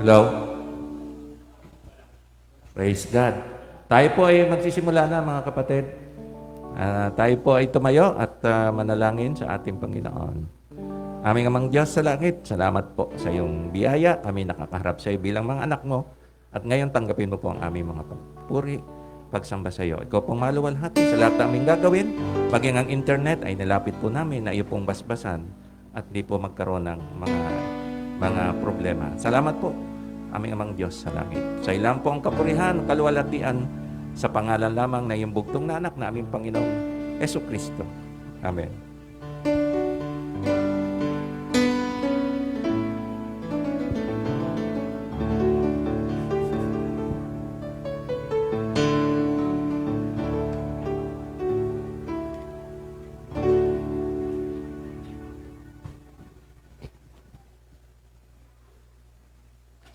Hello? Praise God. Tayo po ay magsisimula na mga kapatid. Tayo po ay tumayo at manalangin sa ating Panginoon. Aming amang Diyos sa langit, salamat po sa iyong biyaya. Kami nakakaharap sa iyo bilang mga anak mo. At ngayon tanggapin mo po ang aming mga pagpuri, pagsamba sa iyo. Ikaw pong maluwalhati sa lahat na aming gagawin. Maging ang internet ay nilapit po namin na iyo pong basbasan at di po magkaroon ng mga problema. Salamat po, aming amang Diyos sa langit. Sa ilang po ang kapurihan, kaluwalhatian, sa pangalan lamang na iyong bugtong na anak na aming Panginoong Jesucristo. Amen.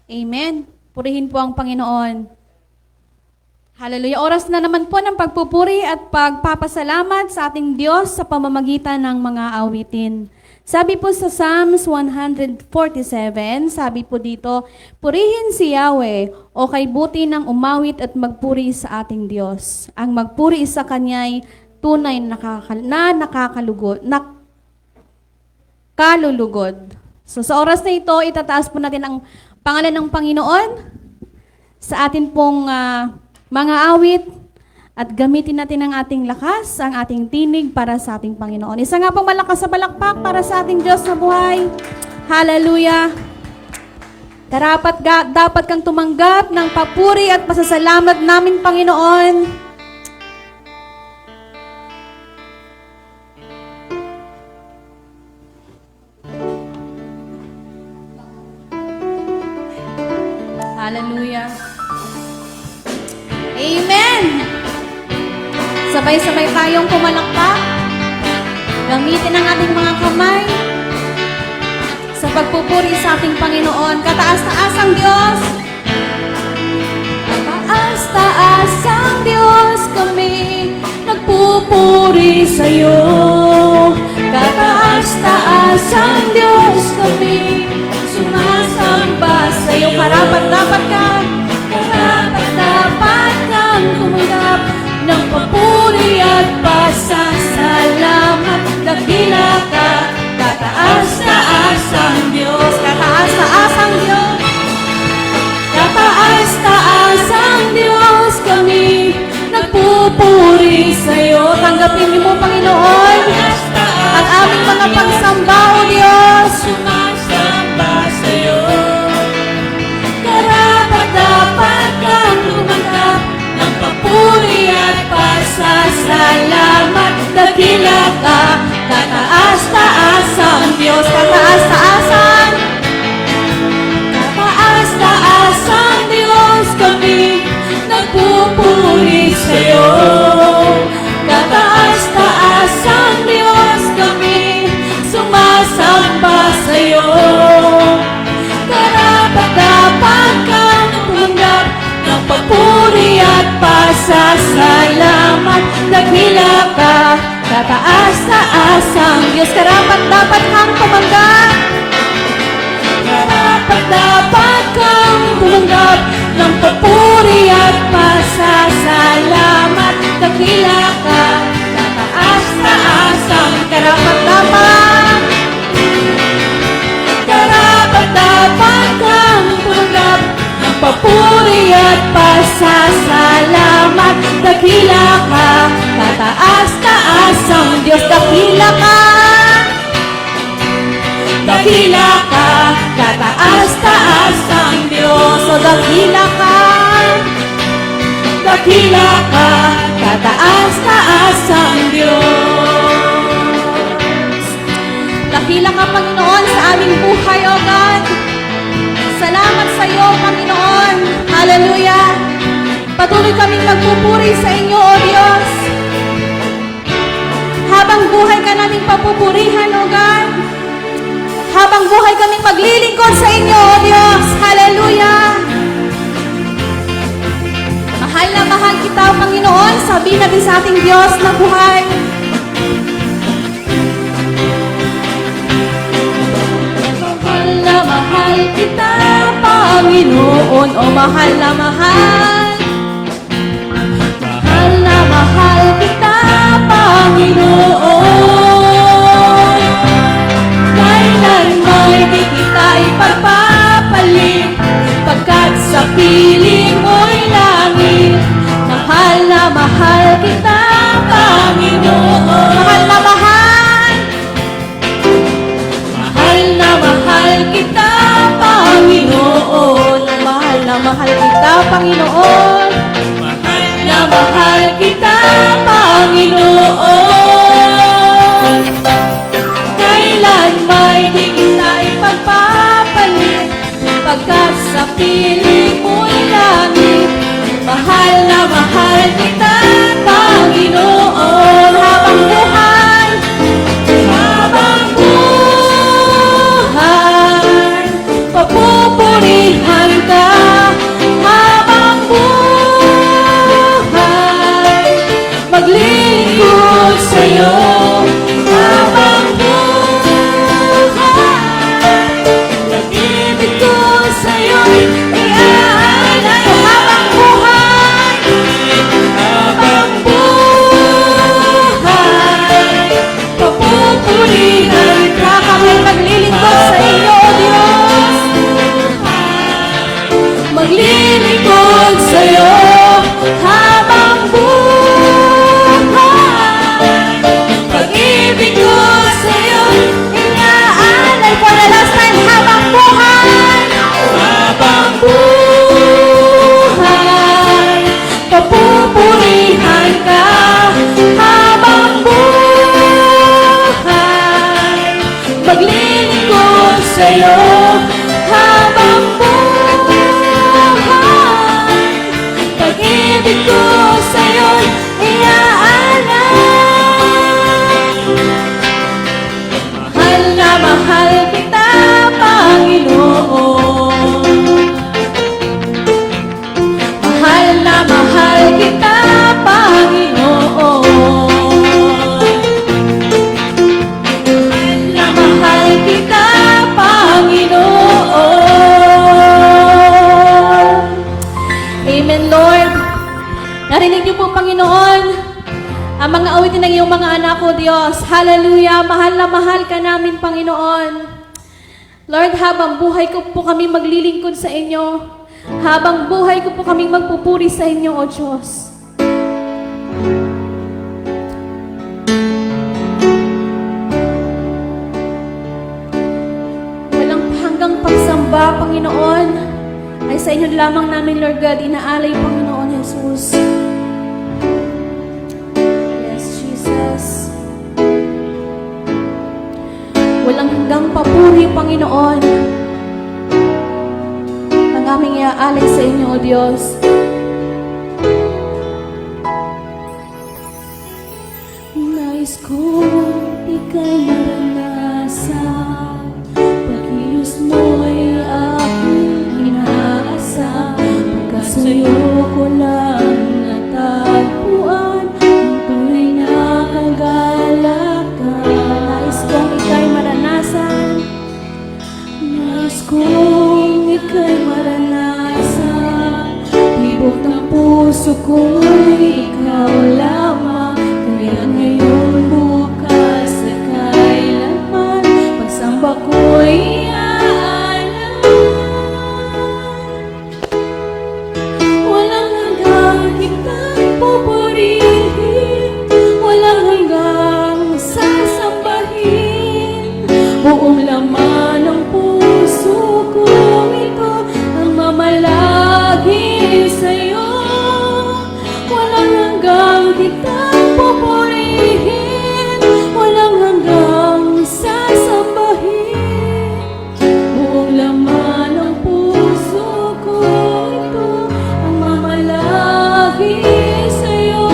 Amen. Purihin po ang Panginoon. Hallelujah. Oras na naman po ng pagpupuri at pagpapasalamat sa ating Diyos sa pamamagitan ng mga awitin. Sabi po sa Psalms 147, sabi po dito, purihin si Yahweh o kay buti ng umawit at magpuri sa ating Diyos. Ang magpuri sa Kanya'y tunay na kalulugod. So sa oras na ito, itataas po natin ang pangalan ng Panginoon sa atin pong mga awit at gamitin natin ang ating lakas, ang ating tinig para sa ating Panginoon. Isa nga pong malakas sa balakpak para sa ating Diyos na buhay. Hallelujah! Dapat kang tumanggap ng papuri at pasasalamat namin, Panginoon. Hallelujah. Amen. Sabay-sabay tayong pumalakpak. Gamitin ang ating mga kamay sa pagpupuri sa ating Panginoon. Kataas-taas ang Diyos. Kataas-taas ang Diyos, kami nagpupuri sa iyo. Kataas-taas ang Diyos, kami sumasamba sa iyo. Karapat-dapat kang tumanggap ng papuri at pasasalamat. Dakila ka, kataas-taas ang Diyos. Kataas-taas ang Diyos. Kataas-taas ang Diyos, kami nagpupuri sa iyo. Tanggapin niyo mo, Panginoon, ang aming mga pagsamba, O Diyos. Sumasamba sa iyo. Karapat-dapat kang tumanggap ng papuri at pasasalamat. Dakila ka, kataas-taas ang Diyos. Kataas-taasan. Kataas-taas ang Diyos, kami nagpupuri sa iyo. Kataas-taas ang Diyos, kami sumasamba sa iyo. Karapat-dapat kang tumanggap ng papuri at pasasalamat. Dakila ka, kataas-taas ang Diyos. Karapat-dapat kang tumanggap. Karapat-dapat kang tumanggap ng papuri at pasasalamat. Dakila ka, kataas-taas ang karapat-dapat. Karapat-dapat kang tumanggap ng papuri at pasasalamat. Dakila ka, kataas-taas ang Diyos. Dakila ka. Dakila ka, kataas-taas ang Diyos. O dakila ka. Dakila ka, kataas-taas ang Diyos. Dakila ka, Panginoon, sa aming buhay, O God. Salamat sa iyo, Panginoon. Hallelujah. Patuloy kaming magpupuri sa inyo, O Diyos. Habang buhay ka naming papupurihan, O God. Habang buhay kaming maglilingkod sa inyo, O Diyos. Hallelujah. Mahal na mahal kita, Panginoon. Sabihin natin sa ating Diyos na buhay. Mahal na mahal kita, Panginoon. Panginoon. O mahal na mahal, mahal na mahal kita, Panginoon. Kailanman di kita ipagpapalit, pagkat sa piling mo'y langit. Mahal na mahal kita, Panginoon. Mahal na mahal, mahal na mahal kita, Panginoon. Mahal na mahal kita, Panginoon. Mahal na mahal kita, Panginoon. Kailanman di kita ipagpapalit, pagkat sa piling mo'y langit. Mahal na mahal kita, Panginoon. Habang buhay, habang buhay, papupurihan ka. Habang buhay, maglilingkod sa'yo. Habang buhay, pag-ibig ko sa'yo'y iaalay. Habang buhay, habang buhay, papupurihan ka. Kami maglilingkod sa iyo, O Diyos. Maglilingkod sa iyo habang buhay. Pag-ibig ko sa iyo inaalay. For the last time, habang buhay, habang buhay, papupurihan ka. Habang buhay, maglilingkod sa iyo. Habang buhay, pag-ibig ko sa iyo iaalay. Mahal na mahal kita, Panginoon. Mahal na mahal kita, Panginoon. Mahal na mahal kita, Panginoon. Amen, Lord. Narinig niyo po, Panginoon, ang mga awitin ng iyong mga anak, O Diyos. Hallelujah. Mahal na mahal ka namin, Panginoon. Lord, habang buhay ko po kami maglilingkod sa inyo. Habang buhay ko po kami magpupuri sa inyo, O Diyos. Walang hanggang pagsamba, Panginoon, ay sa inyo lamang namin, Lord God, inaalay, Panginoon Jesus. Yes, Jesus. Walang hanggang papuri, Panginoon, ang aming iaalay sa inyo, O Diyos. Nais kong ika'y maranasan, pag-iyos mo'y aking inaasa, pagkat sa'yo ko lang natagpuan ang tunay na kagalakan. Nais kong ika'y maranasan, nais kong ika'y maranasan, tibok ng puso ko'y ikaw lamang. Kaya ngayon, bukas, at kailanman, pagsamba ko'y iaalay. Walang hanggang kitang pupurihin, walang hanggang sasambahin. Buong laman ng puso ko ito ang mamalagi sa'yo. Walang hanggang kitang pupurihin, walang hanggang sasambahin. Buong laman ng puso ko ito ang mamalagi sa'yo.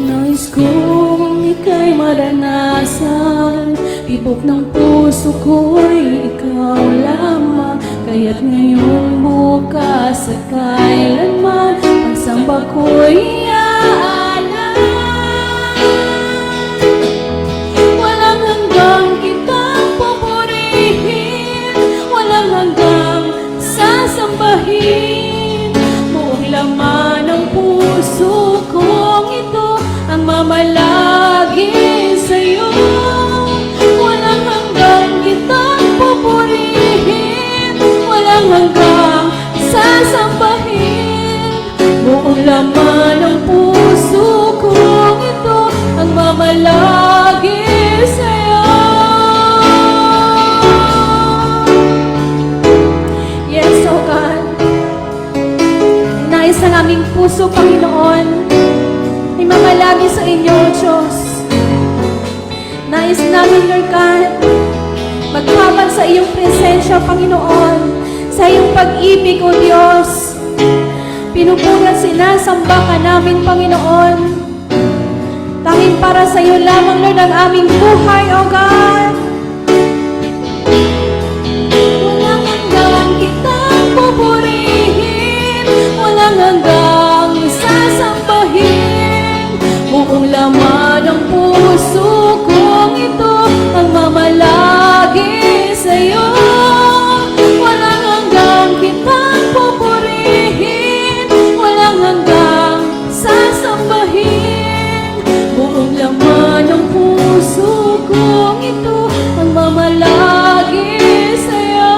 Nais kong ika'y maranasan, tibok ng puso ko'y ikaw lamang. Kaya't ngayon, bukas, at kailanman, pagsamba ko'y iaalay. walang hanggang sasambahin. Buong laman ng puso kong ito ang mamalagi sa'yo. Walang hanggang kitang pupurihin, walang hanggang sasambahin. Buong laman ng puso kong ito ang mamalagi sa'yo. Yes, oh God. Nais ng aming puso, Panginoon, ay mamalagi sa inyo, O Diyos. Nais namin, Lord God, maghabag sa iyong presensya, Panginoon, sa iyong pag-ibig, O Diyos. Pinupuri at sinasamba ka namin, Panginoon. Tanging para sa iyo lamang, Lord, ang aming buhay, O God. Walang hanggang kitang pupurihin, walang hanggang sasambahin. Buong laman ng puso kong ito ang mamalagi sa'yo. Walang hanggang kitang pupurihin, walang hanggang sasambahin. Buong laman ng puso kong ito ang mamalagi sa'yo.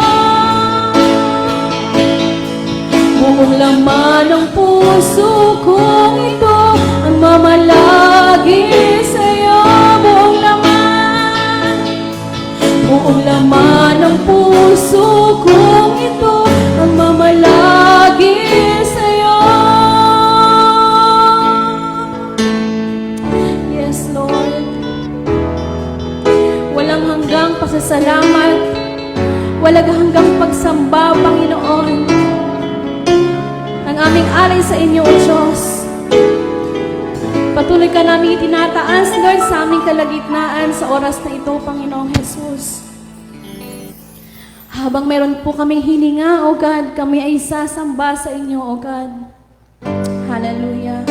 Buong laman ng puso kong ito ang mamalagi sa'yo. Buong laman ng puso kong ito ang mamalagi sa'yo. Yes, Lord. Walang hanggang pasasalamat, walang hanggang pagsamba, Panginoon. Ang aming alay sa inyo, O Diyos. Patuloy ka namin itinataas, Lord, sa aming kalagitnaan sa oras na ito, Panginoong Jesus. Habang meron po kaming hininga, O God, kami ay sasamba sa inyo, O God. Hallelujah.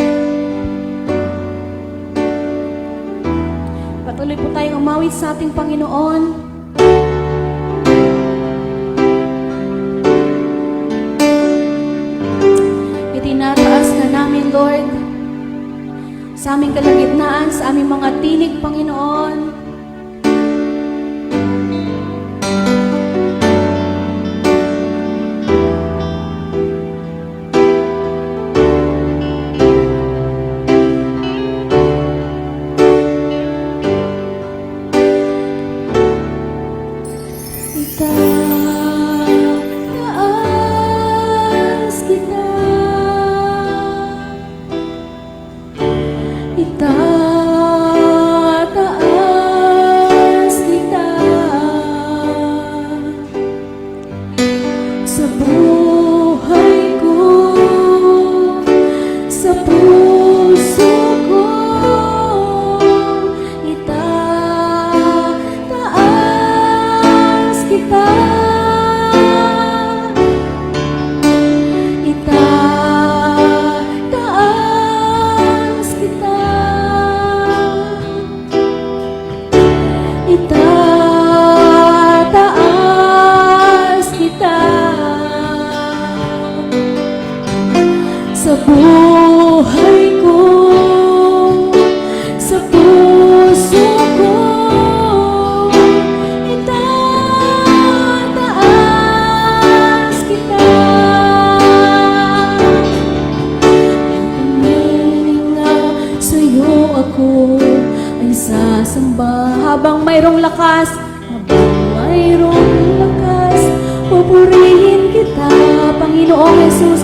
Patuloy po tayong umawit sa ating Panginoon. Itinataas na namin, Lord, sa aming kalagitnaan, sa aming mga tinig, Panginoon. Itaas kita, itataas kita sa buhay ko, sa puso ko. Itataas kita, itataas kita, itataas kita sa buhay ko, sa puso ko. Itataas kita. Huminga sa'yo ako ay sasamba habang mayroong lakas, pupurihin kita, Panginoong Jesus.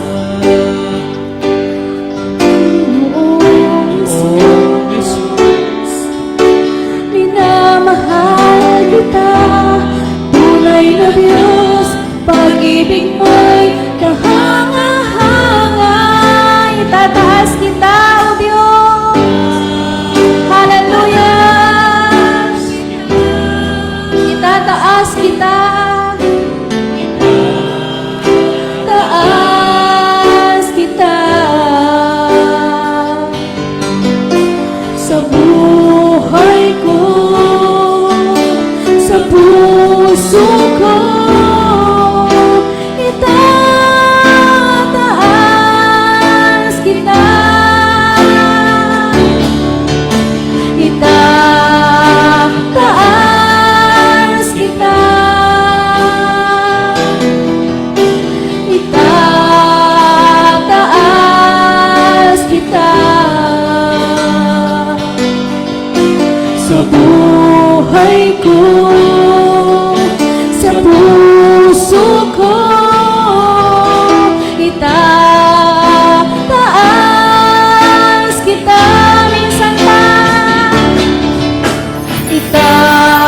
Panginoong Jesus, minamahal kita, tunay na Diyos, pag-ibig mo'y kahanga-hanga. Itataas kita, O Diyos. Hallelujah. ko, sa puso ko, itataas kita minsan pa, itataas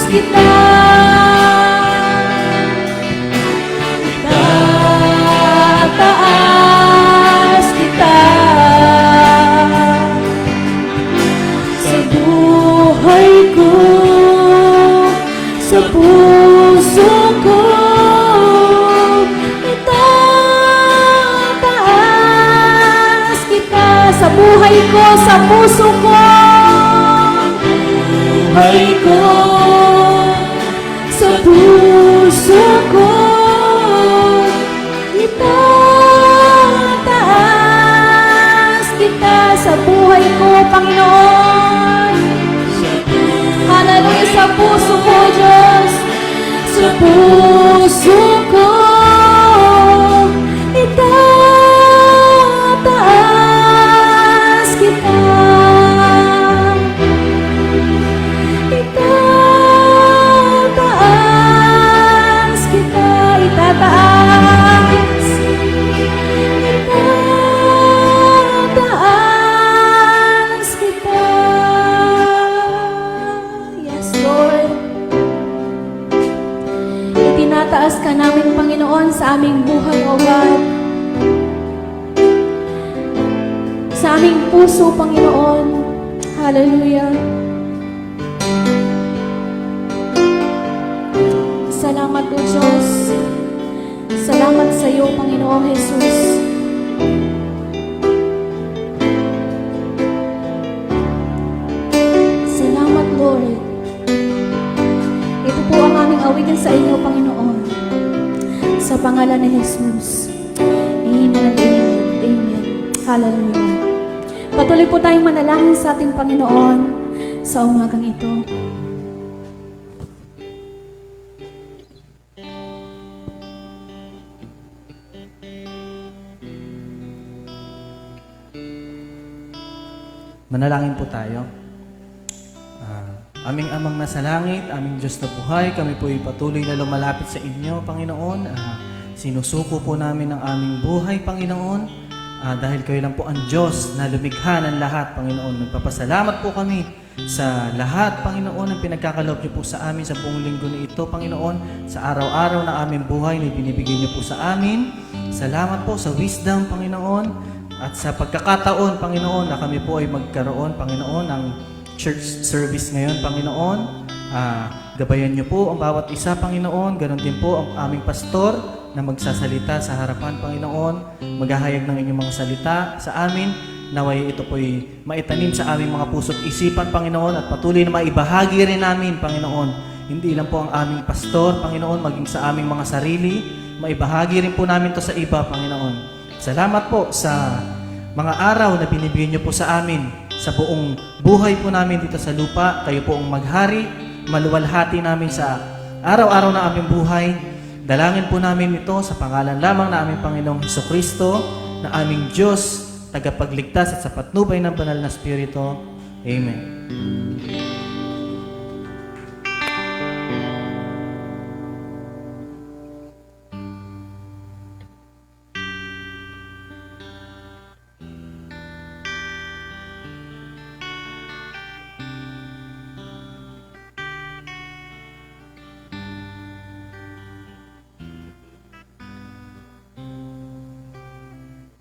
kita, itataas kita. Sa buhay ko, sa puso ko, itataas kita. Sa buhay ko, sa puso ko, buhay ko, sa puso ko, itataas kita. Sa buhay ko, Panginoon. Hallelujah, sa puso ko, Diyos. Sa puso ko, itataas kita. Itataas kita, itataas. Itataas kita. Yes, Lord. Itinataas ka namin, Panginoon, sa aming buhay, O God. Sa aming puso, Panginoon. Hallelujah. Salamat, O Diyos. Salamat sa iyo, Panginoong Jesus. Salamat, Lord. Ito po ang aming awitin sa inyo, Panginoon. Sa pangalan ni Jesus. Amen and amen. Amen. Hallelujah. Patuloy po tayong manalangin sa ating Panginoon sa umagang ito. Manalangin po tayo. Aming Amang nasa langit, aming Diyos na buhay, kami po ay patuloy na lumalapit sa inyo, Panginoon. Sinusuko po namin ang aming buhay, Panginoon, dahil kayo lang po ang Diyos na lumikha ng lahat, Panginoon. Nagpapasalamat po kami sa lahat, Panginoon, ang pinagkakaloob niyo po sa amin sa buong linggo na ito, Panginoon, sa araw-araw na aming buhay na binibigay niyo po sa amin. Salamat po sa wisdom, Panginoon, at sa pagkakataon, Panginoon, na kami po ay magkaroon, Panginoon, ng church service ngayon, Panginoon. Gabayan niyo po ang bawat isa, Panginoon. Ganon din po ang aming pastor na magsasalita sa harapan, Panginoon. Maghahayag ng inyong mga salita sa amin. Naway ito po'y maitanim sa aming mga puso't isipan, Panginoon, at patuloy na maibahagi rin namin, Panginoon. Hindi lang po ang aming pastor, Panginoon, maging sa aming mga sarili. Maibahagi rin po namin to sa iba, Panginoon. Salamat po sa mga araw na binibigyan niyo po sa amin. Sa buong buhay po namin dito sa lupa, kayo po ang maghari, maluwalhati namin sa araw-araw na aming buhay. Dalangin po namin ito sa pangalan lamang na aming Panginoong Hesukristo, na aming Diyos, tagapagligtas at sa patnubay ng banal na Espiritu. Amen.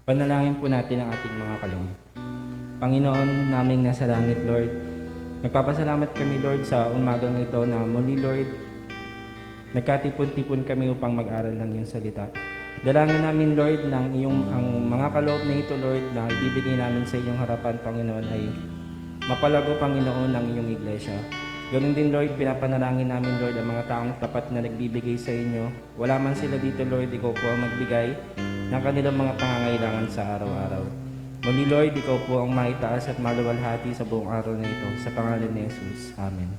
Panalangin po natin ang ating mga kalong. Panginoon naming nasa langit, Lord, nagpapasalamat kami, Lord, sa umagang ito na muli, Lord, nagkatipon-tipon kami upang mag-aral ng iyong salita. Dalangin namin, Lord, ng ang mga kaloob na ito, Lord, na ibibigay namin sa iyong harapan, Panginoon, ay mapalago, Panginoon, ng iyong iglesia. Ganun din, Lord, pinapanalangin namin, Lord, ang mga taong tapat na nagbibigay sa inyo. Wala man sila dito, Lord, ikaw po ang magbigay ng kanilang mga pangangailangan sa araw-araw. Muli, Lord, ikaw po ang maitaas at maluwalhati sa buong araw na ito. Sa pangalan ni Jesus. Amen.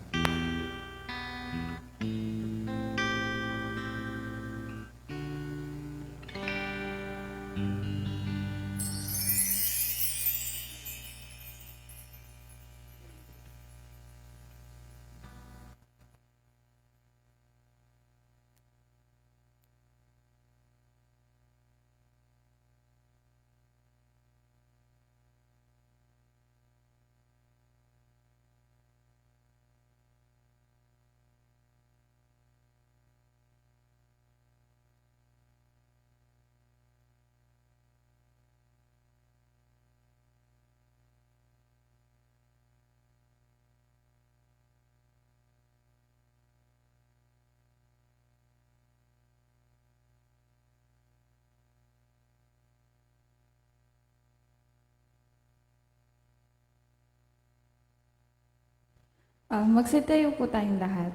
Magsitayo po tayong lahat.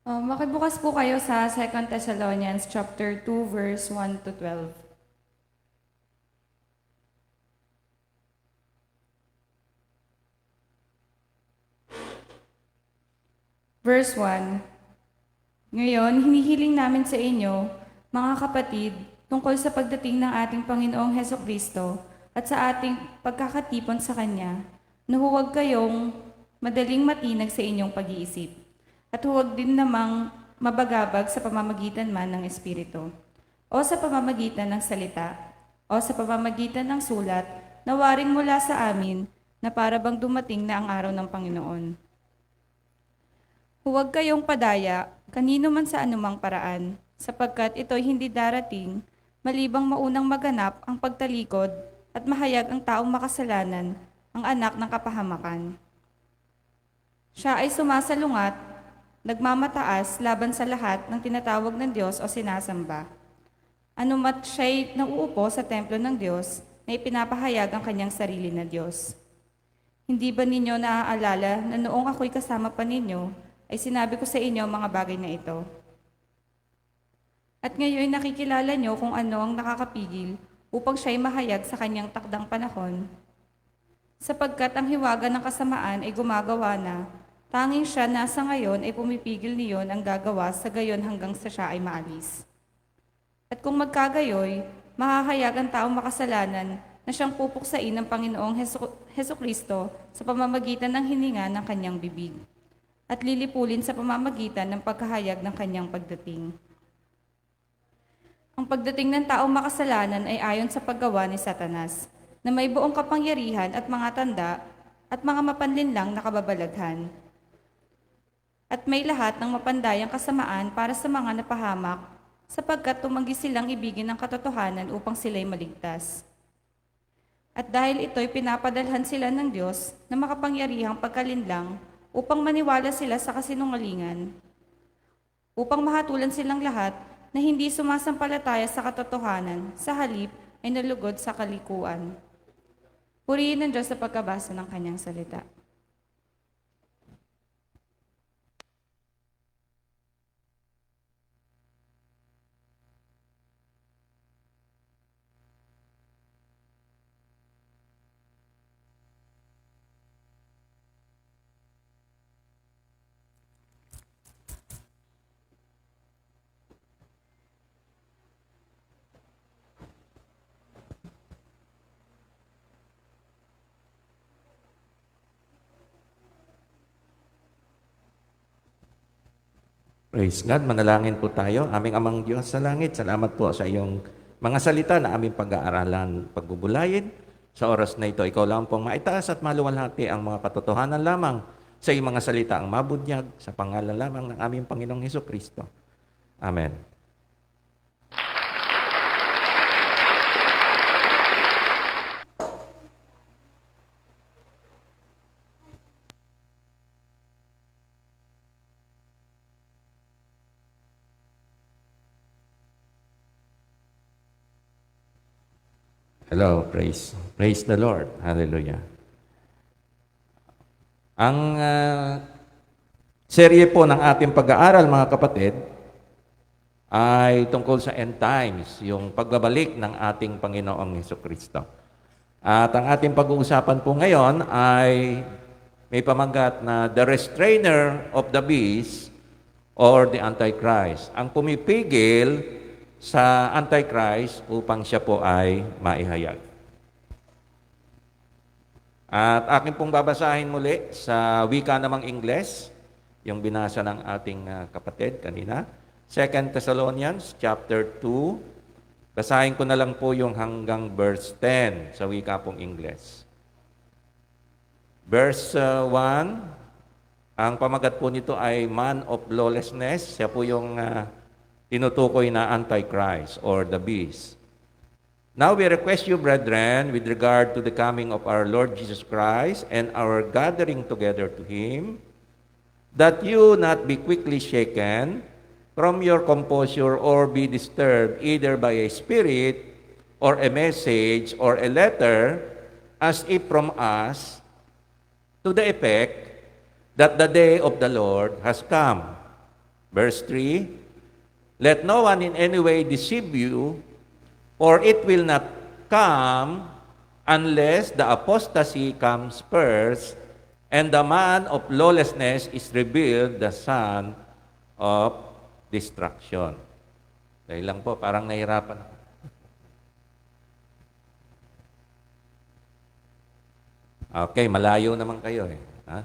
Makibukas po kayo sa 2 Thessalonians chapter 2 verse 1 to 12. Verse 1. Ngayon, hinihiling namin sa inyo, mga kapatid, tungkol sa pagdating ng ating Panginoong Heso Kristo at sa ating pagkakatipon sa Kanya, na huwag kayong madaling matinag sa inyong pag-iisip, at huwag din namang mabagabag sa pamamagitan man ng Espiritu, o sa pamamagitan ng salita, o sa pamamagitan ng sulat, na waring mula sa amin na para bang dumating na ang araw ng Panginoon. Huwag kayong padaya, kanino man sa anumang paraan, sapagkat ito'y hindi darating, malibang maunang maganap ang pagtalikod at mahayag ang taong makasalanan, ang anak ng kapahamakan. Siya ay sumasalungat, nagmamataas laban sa lahat ng tinatawag ng Diyos o sinasamba. Anumat siya'y nauupo sa templo ng Diyos na ipinapahayag ang kanyang sarili na Diyos. Hindi ba ninyo naaalala na noong ako'y kasama pa ninyo, ay sinabi ko sa inyo ang mga bagay na ito? At ngayon nakikilala nyo kung ano ang nakakapigil upang siya'y mahayag sa kanyang takdang panahon. Sapagkat ang hiwaga ng kasamaan ay gumagawa na, tanging siya na sa ngayon ay pumipigil niyon ang gagawa sa gayon hanggang sa siya ay maalis. At kung magkagayoy, mahahayag ang taong makasalanan na siyang pupuksain ng Panginoong Heso Kristo sa pamamagitan ng hininga ng kanyang bibig, at lilipulin sa pamamagitan ng pagkahayag ng kanyang pagdating. Ang pagdating ng taong makasalanan ay ayon sa paggawa ni Satanas, na may buong kapangyarihan at mga tanda at mga mapanlinlang na kababalaghan. At may lahat ng mapandayang kasamaan para sa mga napahamak, sapagkat tumanggi silang ibigin ang katotohanan upang sila'y maligtas. At dahil ito'y pinapadalhan sila ng Diyos na makapangyarihang pagkalinlang, upang maniwala sila sa kasinungalingan, upang mahatulan silang lahat na hindi sumasampalataya sa katotohanan, sa halip ay nalugod sa kalikuan. Purihin ng Diyos sa pagkabasa ng kanyang salita. Praise God, manalangin po tayo. Aming Amang Diyos sa langit, salamat po sa iyong mga salita na aming pag-aaralan, pagbubulayin. Sa oras na ito, ikaw lang pong maitaas at maluwalhati ang mga katotohanan lamang sa iyong mga salita ang mabunyag sa pangalan lamang ng aming Panginoong Hesukristo. Amen. Hello, praise the Lord. Hallelujah. Ang serye po ng ating pag-aaral, mga kapatid, ay tungkol sa end times, yung pagbabalik ng ating Panginoong Hesukristo. At ang ating pag-uusapan po ngayon ay may pamagat na the restrainer of the beast or the Antichrist. Ang pumipigil sa Antichrist upang siya po ay maihayag. At akin pong babasahin muli sa wika namang Ingles, yung binasa ng ating kapatid kanina. 2 Thessalonians chapter 2. Basahin ko na lang po yung hanggang verse 10 sa wika pong Ingles. Verse 1, ang pamagat po nito ay man of lawlessness. Siya po yung tinutukoy na Antichrist or the beast. Now we request you, brethren, with regard to the coming of our Lord Jesus Christ and our gathering together to Him, that you not be quickly shaken from your composure or be disturbed either by a spirit or a message or a letter as if from us, to the effect that the day of the Lord has come. Verse 3, let no one in any way deceive you, for it will not come unless the apostasy comes first, and the man of lawlessness is revealed, the son of destruction. Dahil lang po, parang nahirapan ako. Okay, malayo naman kayo eh. Ha?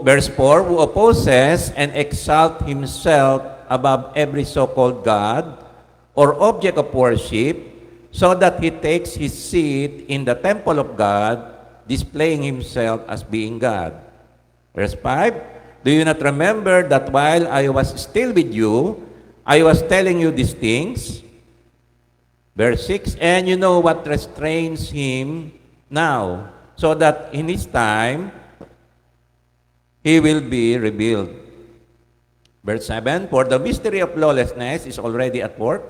Verse 4, who opposes and exalts himself above every so-called God or object of worship, so that he takes his seat in the temple of God, displaying himself as being God. Verse 5, do you not remember that while I was still with you, I was telling you these things? Verse 6, and you know what restrains him now, so that in his time, he will be revealed. Verse 7, for the mystery of lawlessness is already at work.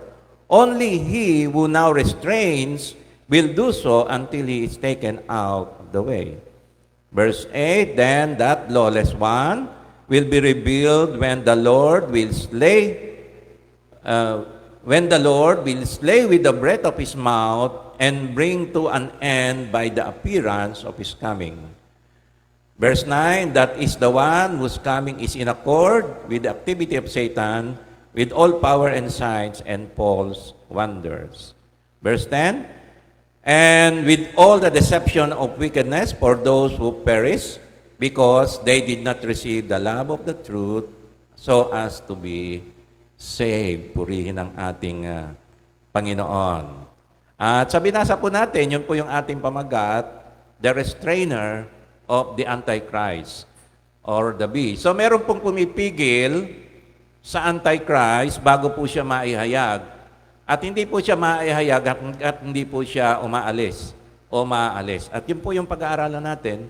Only he who now restrains will do so until he is taken out of the way. Verse 8, then that lawless one will be revealed when the Lord will slay with the breath of his mouth and bring to an end by the appearance of his coming. Verse 9, that is the one whose coming is in accord with the activity of Satan, with all power and signs and false wonders. Verse 10, and with all the deception of wickedness for those who perish, because they did not receive the love of the truth, so as to be saved. Purihin ang ating Panginoon. At sa binasa po natin, yun po yung ating pamagat, the restrainer of the Antichrist or the beast. So meron pong pumipigil sa Antichrist bago po siya maihayag. At hindi po siya maihayag at hindi po siya umaalis o maaalis. At yun po yung pag-aaralan natin,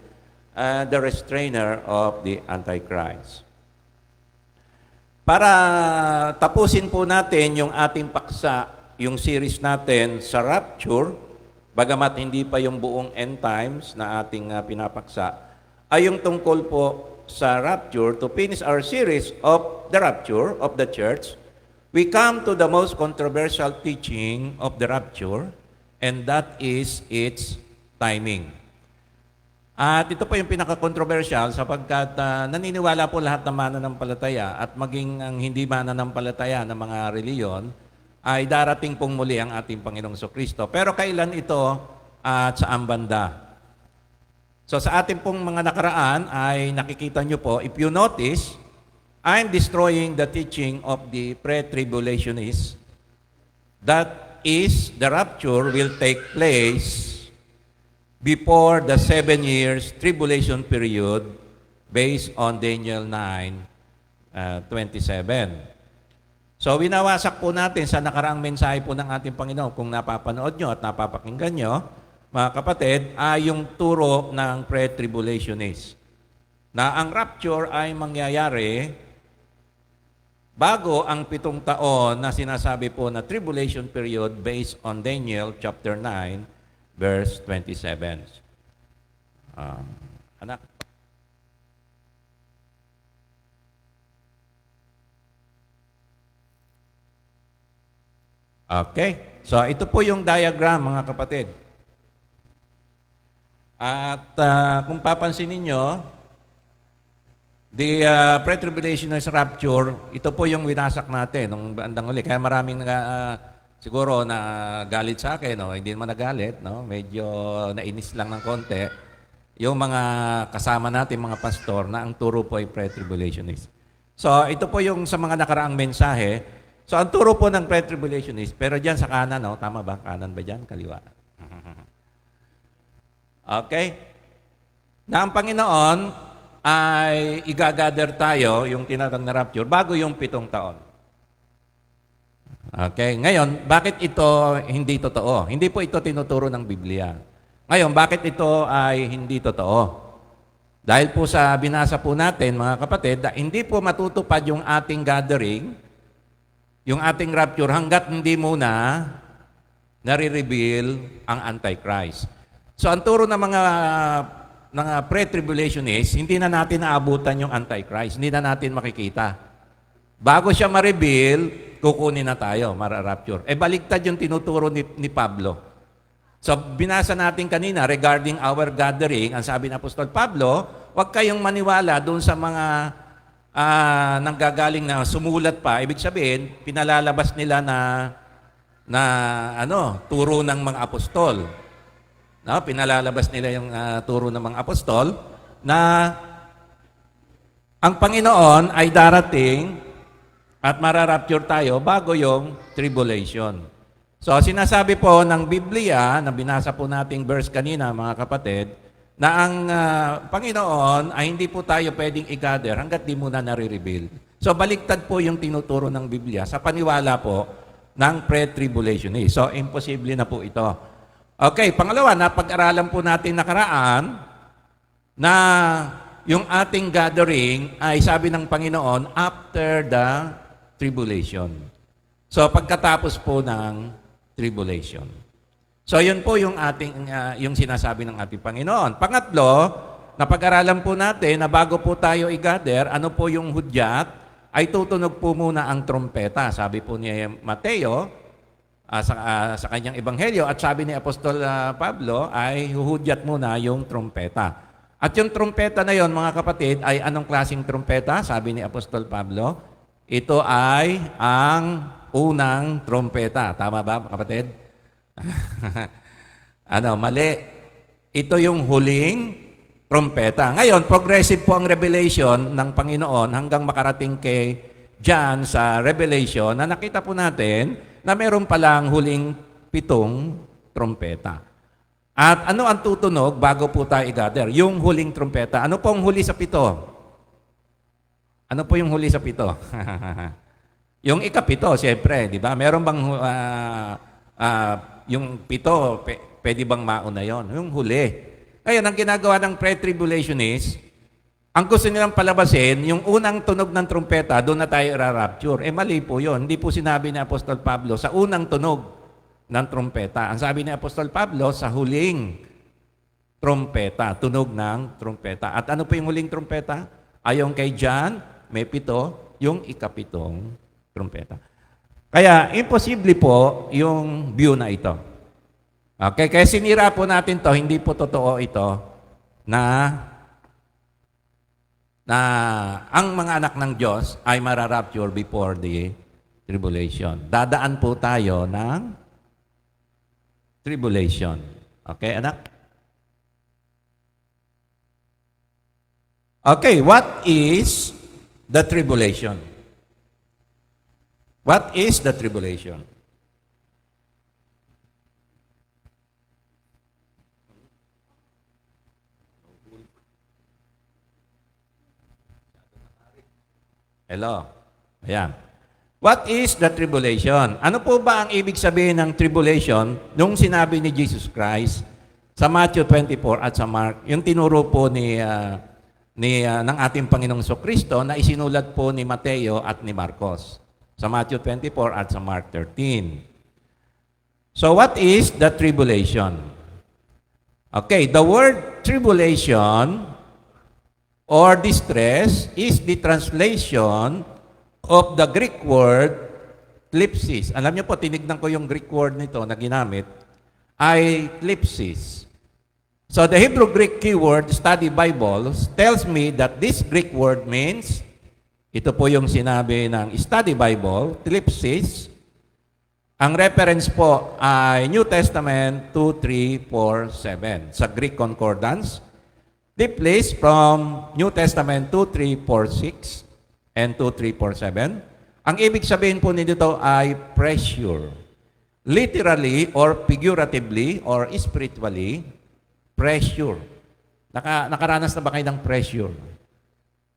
the restrainer of the Antichrist. Para tapusin po natin yung ating paksa, yung series natin sa Rapture, bagamat hindi pa yung buong end times na ating pinapaksa, ay yung tungkol po sa Rapture. To finish our series of the Rapture of the Church, we come to the most controversial teaching of the Rapture, and that is its timing. At ito po yung pinaka-controversial sapagkat naniniwala po lahat ng mananampalataya at maging ang hindi mananampalataya ng mga reliyon ay darating pong muli ang ating Panginoong Jesucristo. Pero kailan ito at saan banda? So sa ating pong mga nakaraan ay nakikita nyo po, if you notice, I'm destroying the teaching of the pre-tribulationists. That is, the rapture will take place before the 7 years tribulation period based on Daniel 9:27. So, winawasak po natin sa nakaraang mensahe po ng ating Panginoon, kung napapanood nyo at napapakinggan nyo, mga kapatid, ay yung turo ng pre-tribulationist. Na ang rapture ay mangyayari bago ang 7 taon na sinasabi po na tribulation period based on Daniel chapter 9, verse 27. Anak. Okay. So, ito po yung diagram, mga kapatid. At kung papansin ninyo, the pre-tribulationist rapture, ito po yung winasak natin nung bandang uli. Kaya maraming siguro na galit sa akin, no? Hindi naman nagalit, no? Medyo nainis lang ng konti. Yung mga kasama natin, mga pastor, na ang turo po ay pre-tribulationist. So, ito po yung sa mga nakaraang mensahe. So, ang turo po ng pre-tribulationist, pero dyan sa kanan, no? Tama ba? Kanan ba dyan? Kaliwa. Okay? Na ang Panginoon ay igagather tayo, yung tinatawag na rapture, bago yung 7 taon. Okay? Ngayon, bakit ito hindi totoo? Hindi po ito tinuturo ng Biblia. Ngayon, bakit ito ay hindi totoo? Dahil po sa binasa po natin, mga kapatid, hindi po matutupad yung ating gathering, yung ating rapture, hanggat hindi muna nare-reveal ang Antichrist. So ang turo ng mga pre-tribulationists, hindi na natin naabutan yung Antichrist. Hindi na natin makikita. Bago siya ma-reveal, kukunin na tayo, mara-rapture. Baligtad yung tinuturo ni Pablo. So binasa natin kanina regarding our gathering, ang sabi ng Apostol Pablo, huwag kayong maniwala doon sa mga nanggagaling na sumulat pa. Ibig sabihin, pinalalabas nila na turo ng mga apostol. No, pinalalabas nila yung turo ng mga apostol na ang Panginoon ay darating at mararapture tayo bago yung tribulation. So, sinasabi po ng Biblia, na binasa po nating verse kanina, mga kapatid, na ang Panginoon ay hindi po tayo pwedeng i-gather hanggat di muna nare-reveal. So, baliktad po yung tinuturo ng Biblia sa paniwala po ng pre-tribulationist. So, imposible na po ito. Okay, pangalawa, napag-aralan po natin nakaraan na yung ating gathering ay sabi ng Panginoon after the tribulation. So pagkatapos po ng tribulation. So yun po yung yung sinasabi ng ating Panginoon. Pangatlo, napag-aralan po natin na bago po tayo i-gather, ano po yung hudyat, ay tutunog po muna ang trompeta. Sabi po ni Mateo, sa kanyang ebanghelyo, at sabi ni Apostol Pablo ay huhudyat muna yung trompeta. At yung trompeta na yon, mga kapatid, ay anong klaseng trompeta? Sabi ni Apostol Pablo, ito ay ang unang trompeta. Tama ba, kapatid? Mali. Ito yung huling trompeta. Ngayon, progressive po ang revelation ng Panginoon hanggang makarating kay John sa Revelation na nakita po natin na meron palang huling 7 trompeta. At ano ang tutunog bago po tayo i-gather? Yung huling trompeta. Ano po ang huli sa 7? Ano po yung huli sa 7? Yung ika-7, siyempre, di ba? Meron bang yung 7, pwede bang mauna yon? Yung huli. Ngayon, ang ginagawa ng pre-tribulationist, ang gusto nilang palabasin, yung unang tunog ng trumpeta, doon na tayo i-rapture. Mali po yun. Hindi po sinabi ni Apostol Pablo sa unang tunog ng trumpeta. Ang sabi ni Apostol Pablo, sa huling trumpeta, tunog ng trumpeta. At ano po yung huling trumpeta? Ayon kay John, may 7, yung ika-7 trumpeta. Kaya, imposible po yung view na ito. Okay, kaya sinira po natin to, hindi po totoo ito na ang mga anak ng Diyos ay mararapture before the tribulation. Dadaan po tayo ng tribulation. Okay, anak? Okay, what is the tribulation? What is the tribulation? Hello. Ayan. What is the tribulation? Ano po ba ang ibig sabihin ng tribulation nung sinabi ni Jesus Christ sa Matthew 24 at sa Mark? Yung tinuro po ng ating Panginoong Kristo na isinulat po ni Mateo at ni Marcos sa Matthew 24 at sa Mark 13. So what is the tribulation? Okay, the word tribulation or distress is the translation of the Greek word thlipsis. Alam niyo po, tinignan ko yung Greek word nito na ginamit, ay thlipsis. So the Hebrew-Greek keyword study Bibles tells me that this Greek word means, ito po yung sinabi ng study Bible, thlipsis. Ang reference po ay New Testament 2347 sa Greek Concordance. Thlipsis from New Testament 2346 and 2347. Ang ibig sabihin po nito ay pressure. Literally or figuratively or spiritually, pressure. Nakaranas na ba kayo ng pressure?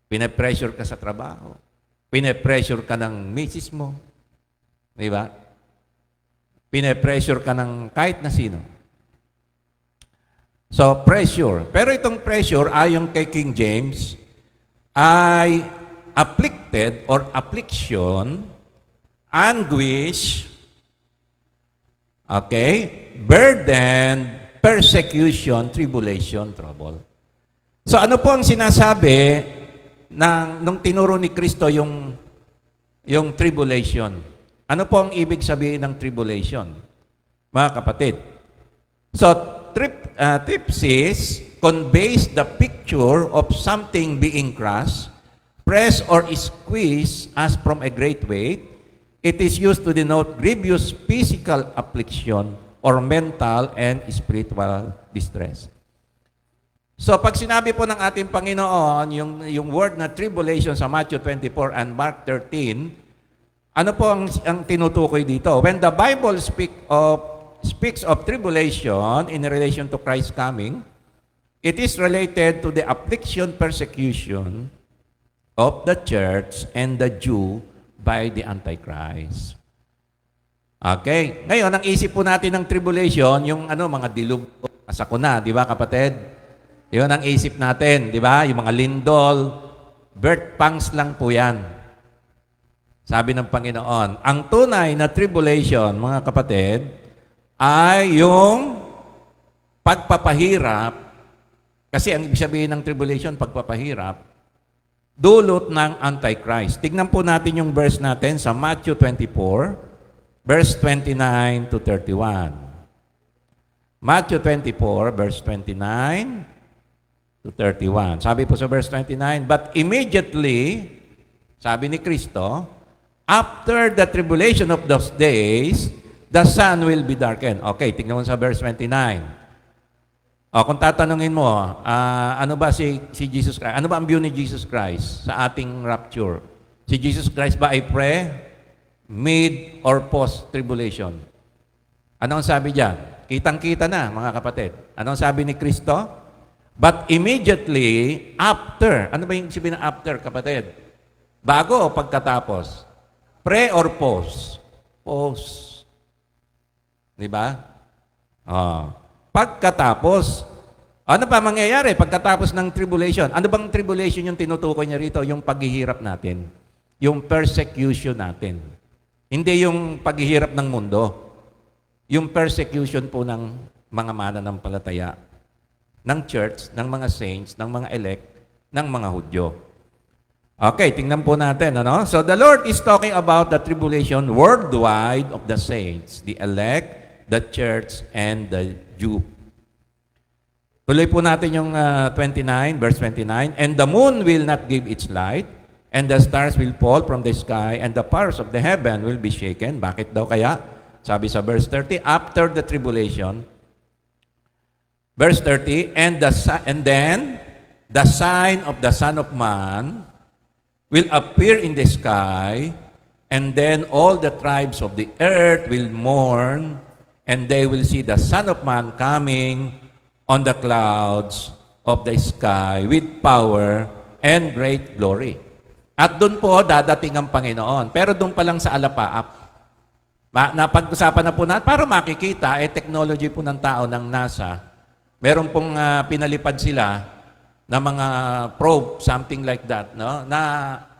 Pine-pressure ka sa trabaho. Pine-pressure ka ng misis mo. Di ba? Pine-pressure ka ng kahit na sino. So, pressure. Pero itong pressure, ayon kay King James, ay afflicted or affliction, anguish, okay, burden, persecution, tribulation, trouble. So ano po ang sinasabi nung tinuro ni Kristo yung tribulation? Ano po ang ibig sabihin ng tribulation? Mga kapatid. So, tripsis conveys the picture of something being crushed, pressed or squeezed as from a great weight. It is used to denote grievous physical affliction or mental and spiritual distress. So, pag sinabi po ng ating Panginoon, yung word na tribulation sa Matthew 24 and Mark 13, ano po ang tinutukoy dito? When the Bible speaks of tribulation in relation to Christ's coming, it is related to the affliction, persecution of the church and the Jew by the Antichrist. Okay? Ngayon, ang isip po natin ng tribulation, yung mga dilog, asakuna, di ba kapatid? Yun ang isip natin, di ba? Yung mga lindol, birth pangs lang po yan. Sabi ng Panginoon, ang tunay na tribulation, mga kapatid, ay yung pagpapahirap, kasi ang ibig sabihin ng tribulation, pagpapahirap, dulot ng Antichrist. Tignan po natin yung verse natin sa Matthew 24, verse 29 to 31. Matthew 24, verse 29 to 31. Sabi po sa verse 29, but immediately, sabi ni Kristo, after the tribulation of those days, the sun will be darkened. Okay, tignan mo sa verse 29. Kung tatanungin mo, ano ba si Jesus Christ? Ano ba ang view ni Jesus Christ sa ating rapture? Si Jesus Christ ba ay pre, mid, or post-tribulation? Ano ang sabi diyan? Kitang-kita na, mga kapatid. Ano ang sabi ni Kristo? But immediately after, ano ba yung sabi ng after, kapatid? Bago o pagkatapos? Pre or post? Post. Di ba? Pagkatapos, ano pa mangyayari pagkatapos ng tribulation? Ano bang tribulation yung tinutukoy niya rito? Yung paghihirap natin. Yung persecution natin. Hindi yung paghihirap ng mundo. Yung persecution po ng mga mananampalataya, ng church, ng mga saints, ng mga elect, ng mga Hudyo. Okay, tingnan po natin. So the Lord is talking about the tribulation worldwide of the saints, the elect, the church, and the Jew. Tuloy po natin yung 29, verse 29. And the moon will not give its light, and the stars will fall from the sky, and the powers of the heaven will be shaken. Bakit daw kaya? Sabi sa verse 30, after the tribulation, verse 30, and then the sign of the Son of Man will appear in the sky, and then all the tribes of the earth will mourn, and they will see the Son of Man coming on the clouds of the sky with power and great glory. At doon po dadating ang Panginoon. Pero doon pa lang sa alapaap. Napag-usapan na po natin, para makikita, technology po ng tao ng NASA, meron pong pinalipad sila na mga probe, something like that, no? Na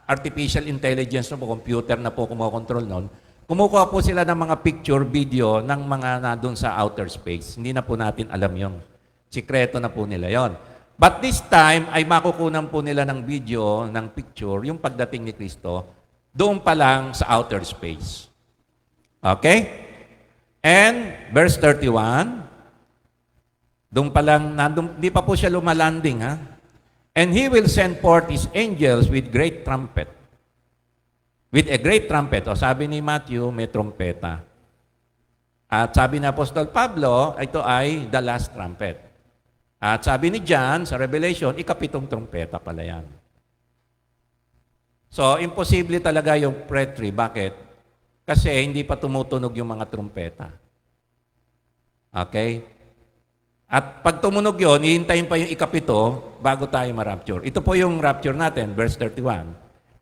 artificial intelligence na po, computer na po kumokontrol noon. Kumukuha po sila ng mga picture, video ng mga nandun sa outer space. Hindi na po natin alam yung sikreto na po nila yon. But this time, ay makukunan po nila ng video, ng picture, yung pagdating ni Kristo, doon pa lang sa outer space. Okay? And, verse 31, doon pa lang, hindi pa po siya lumalanding, ha? And He will send forth His angels with great trumpet. With a great trumpet. O sabi ni Matthew, may trumpeta. At sabi ni Apostol Pablo, ito ay the last trumpet. At sabi ni John sa Revelation, ikapitong trumpeta pala yan. So, imposible talaga yung pre-trib. Bakit? Kasi hindi pa tumutunog yung mga trumpeta. Okay? At pag tumunog yun, hihintayin pa yung ikapito bago tayo ma-rapture. Ito po yung rapture natin, verse 31.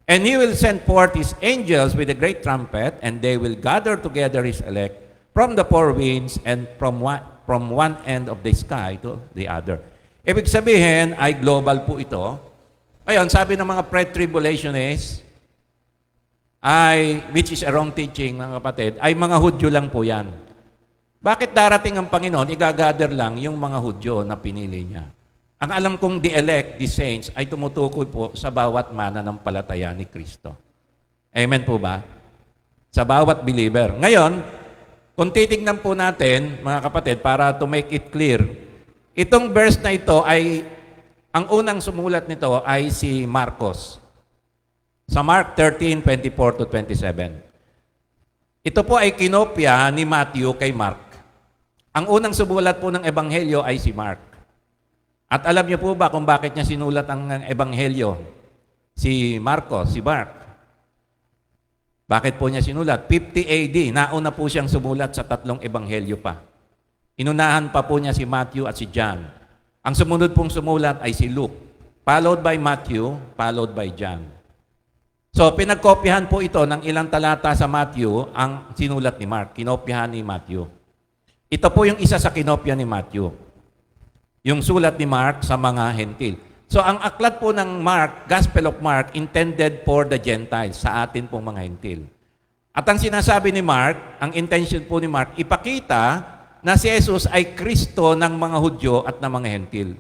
And He will send forth His angels with a great trumpet, and they will gather together His elect from the four winds and from one end of the sky to the other. Ibig sabihin ay global po ito. Ayun, sabi ng mga pre-tribulationists, which is a wrong teaching, mga kapatid, ay mga Hudyo lang po yan. Bakit darating ang Panginoon, igagather lang yung mga Hudyo na pinili niya? Ang alam kong the elect, the saints, ay tumutukoy po sa bawat mananampalataya ni Kristo. Amen po ba? Sa bawat believer. Ngayon, kung titignan po natin, mga kapatid, para to make it clear, itong verse na ito ay, ang unang sumulat nito ay si Marcos. Sa Mark 13:24 to 27. Ito po ay kinopya ni Matthew kay Mark. Ang unang sumulat po ng Ebanghelyo ay si Mark. At alam niyo po ba kung bakit niya sinulat ang Ebanghelyo? Si Marcos, si Mark. Bakit po niya sinulat? 50 AD, nauna po siyang sumulat sa 3 ebanghelyo pa. Inunahan pa po niya si Matthew at si John. Ang sumunod pong sumulat ay si Luke, followed by Matthew, followed by John. So, pinagkopyahan po ito ng ilang talata sa Matthew ang sinulat ni Mark. Kinopyahan ni Matthew. Ito po yung isa sa kinopya ni Matthew. Yung sulat ni Mark sa mga hentil. So, ang aklat po ng Mark, Gospel of Mark, intended for the Gentiles, sa atin pong mga hentil. At ang sinasabi ni Mark, ang intention po ni Mark, ipakita na si Jesus ay Kristo ng mga Hudyo at ng mga hentil.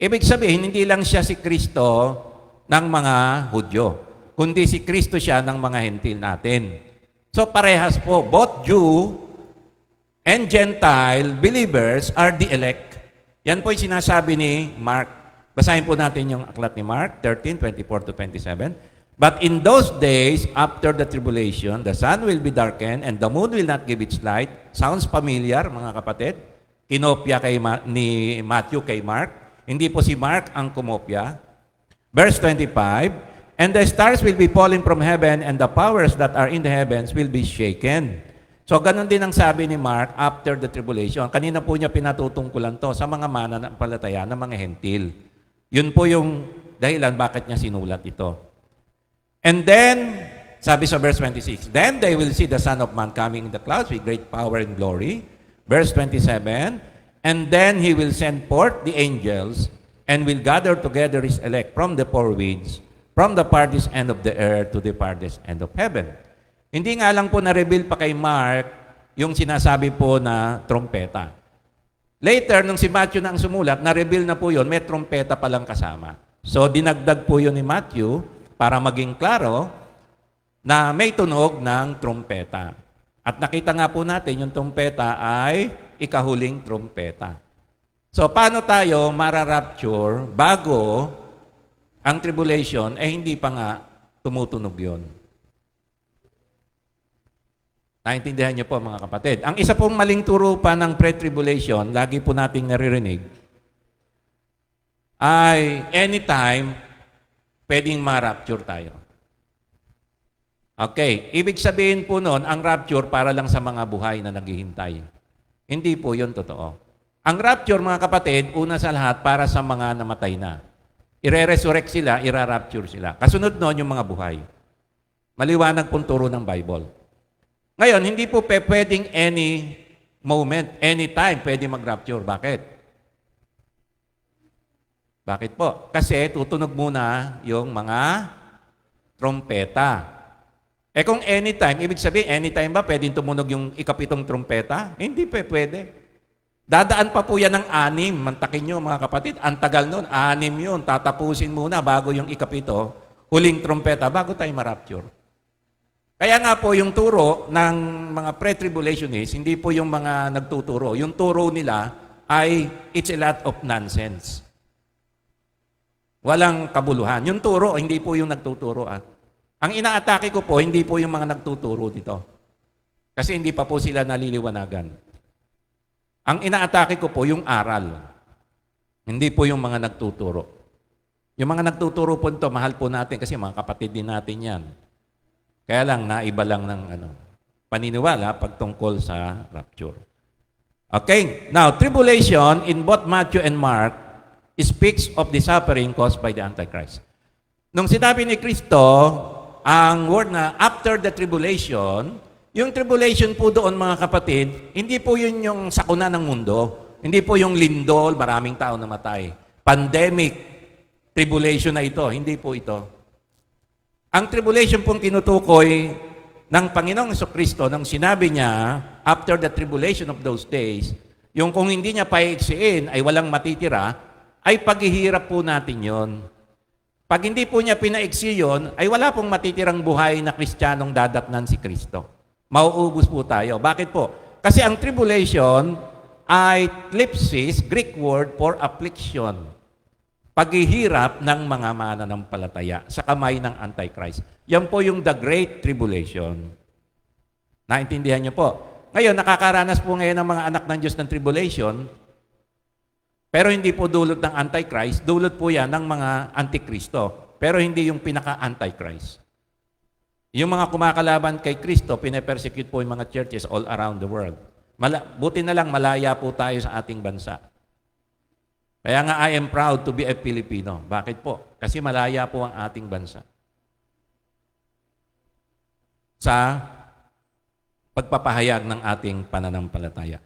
Ibig sabihin, hindi lang siya si Kristo ng mga Hudyo, kundi si Kristo siya ng mga hentil natin. So, parehas po, both Jew and Gentile believers are the elect. Yan po yung sinasabi ni Mark. Basahin po natin yung aklat ni Mark 13:24 to 27. But in those days, after the tribulation, the sun will be darkened and the moon will not give its light. Sounds familiar, mga kapatid? Kinopya ni Matthew kay Mark. Hindi po si Mark ang kumopya. Verse 25, and the stars will be falling from heaven and the powers that are in the heavens will be shaken. So, ganun din ang sabi ni Mark after the tribulation. Kanina po niya pinatutungkulan to sa mga mananampalataya ng mga hentil. Yun po yung dahilan bakit niya sinulat ito. And then, sabi sa verse 26, then they will see the Son of Man coming in the clouds with great power and glory. Verse 27, and then He will send forth the angels and will gather together His elect from the four winds, from the farthest end of the earth to the farthest end of heaven. Hindi nga lang po na-reveal pa kay Mark yung sinasabi po na trompeta. Later, nung si Matthew na ang sumulat, na-reveal na po yun, may trompeta palang kasama. So, dinagdag po yun ni Matthew para maging klaro na may tunog ng trompeta. At nakita nga po natin, yung trompeta ay ikahuling trompeta. So, paano tayo mararapture bago ang tribulation, hindi pa nga tumutunog yun? Naintindihan niyo po, mga kapatid. Ang isa pong maling turo pa ng pre-tribulation, lagi po nating naririnig, ay anytime pwedeng ma-rapture tayo. Okay, ibig sabihin po noon, ang rapture para lang sa mga buhay na naghihintay. Hindi po yun totoo. Ang rapture, mga kapatid, una sa lahat para sa mga namatay na. Ire-resurrect sila, ira-rapture sila. Kasunod noon yung mga buhay. Maliwanag pong turo ng Bible. Ngayon, hindi po pwedeng any moment, anytime pwede mag-rapture. Bakit? Bakit po? Kasi tutunog muna yung mga trompeta. Kung anytime, ibig sabihin, anytime ba pwedeng tumunog yung ikapitong trompeta? Hindi pwede. Dadaan pa po yan ng 6. Mantakin nyo, mga kapatid. Ang tagal nun, 6 yun. Tatapusin muna bago yung ikapito, huling trompeta, bago tayo ma-rapture. Kaya nga po yung turo ng mga pre-tribulationists, hindi po yung mga nagtuturo. Yung turo nila ay it's a lot of nonsense. Walang kabuluhan. Yung turo, hindi po yung nagtuturo. Ang inaatake ko po, hindi po yung mga nagtuturo dito. Kasi hindi pa po sila naliliwanagan. Ang inaatake ko po yung aral. Hindi po yung mga nagtuturo. Yung mga nagtuturo po ito, mahal po natin kasi mga kapatid din natin yan. Kaya lang, naiba lang ng paniniwala pagtungkol sa rapture. Okay, now, tribulation in both Matthew and Mark speaks of the suffering caused by the Antichrist. Nung sinabi ni Kristo, ang word na after the tribulation, yung tribulation po doon, mga kapatid, hindi po yun yung sakuna ng mundo. Hindi po yung lindol, maraming tao namatay. Pandemic, tribulation na ito. Hindi po ito. Ang tribulation pong tinutukoy ng Panginoong Jesucristo nang sinabi niya, after the tribulation of those days, yung kung hindi niya paiksiin ay walang matitira, ay paghihirap po natin yon. Pag hindi po niya pinaiksi yun, ay wala pong matitirang buhay na Kristiyanong dadatnan si Kristo. Mauubos po tayo. Bakit po? Kasi ang tribulation ay thlipsis, Greek word for affliction. Paghihirap ng mga mananampalataya sa kamay ng Antichrist. Yan po yung the Great Tribulation. Naintindihan niyo po? Ngayon, nakakaranas po ngayon ng mga anak ng Diyos ng tribulation, pero hindi po dulot ng Antichrist, dulot po yan ng mga Antikristo. Pero hindi yung pinaka-Antichrist. Yung mga kumakalaban kay Kristo, pinapersecute po yung mga churches all around the world. Buti na lang, malaya po tayo sa ating bansa. Kaya nga, I am proud to be a Filipino. Bakit po? Kasi malaya po ang ating bansa. Sa pagpapahayag ng ating pananampalataya.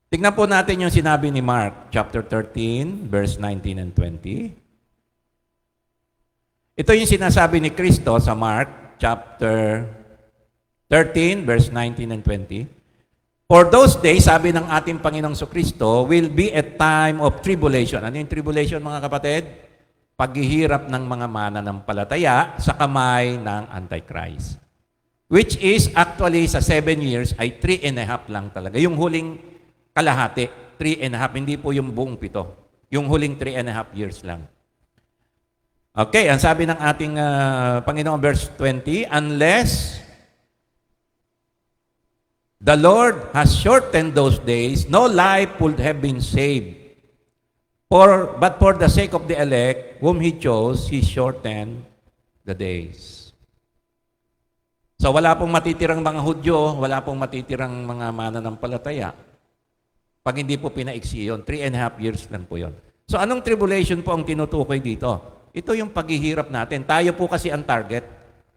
Tignan po natin yung sinabi ni Mark, chapter 13, verse 19 and 20. Ito yung sinasabi ni Kristo sa Mark, chapter 13, verse 19 and 20. For those days, sabi ng ating Panginoong Kristo, will be a time of tribulation. Ano yung tribulation, mga kapatid? Paghihirap ng mga mananampalataya sa kamay ng Antichrist. Which is actually sa 7 years ay 3.5 lang talaga. Yung huling kalahati, 3.5, hindi po yung buong 7. Yung huling 3.5 years lang. Okay, ang sabi ng ating Panginoon, verse 20, unless the Lord has shortened those days, no life would have been saved. But for the sake of the elect, whom He chose, He shortened the days. So wala pong matitirang mga Hudyo, wala pong matitirang mga mananampalataya. Pag hindi po pinaiksi yun, 3.5 years lang po yun. So anong tribulation po ang tinutukoy dito? Ito yung paghihirap natin. Tayo po kasi ang target.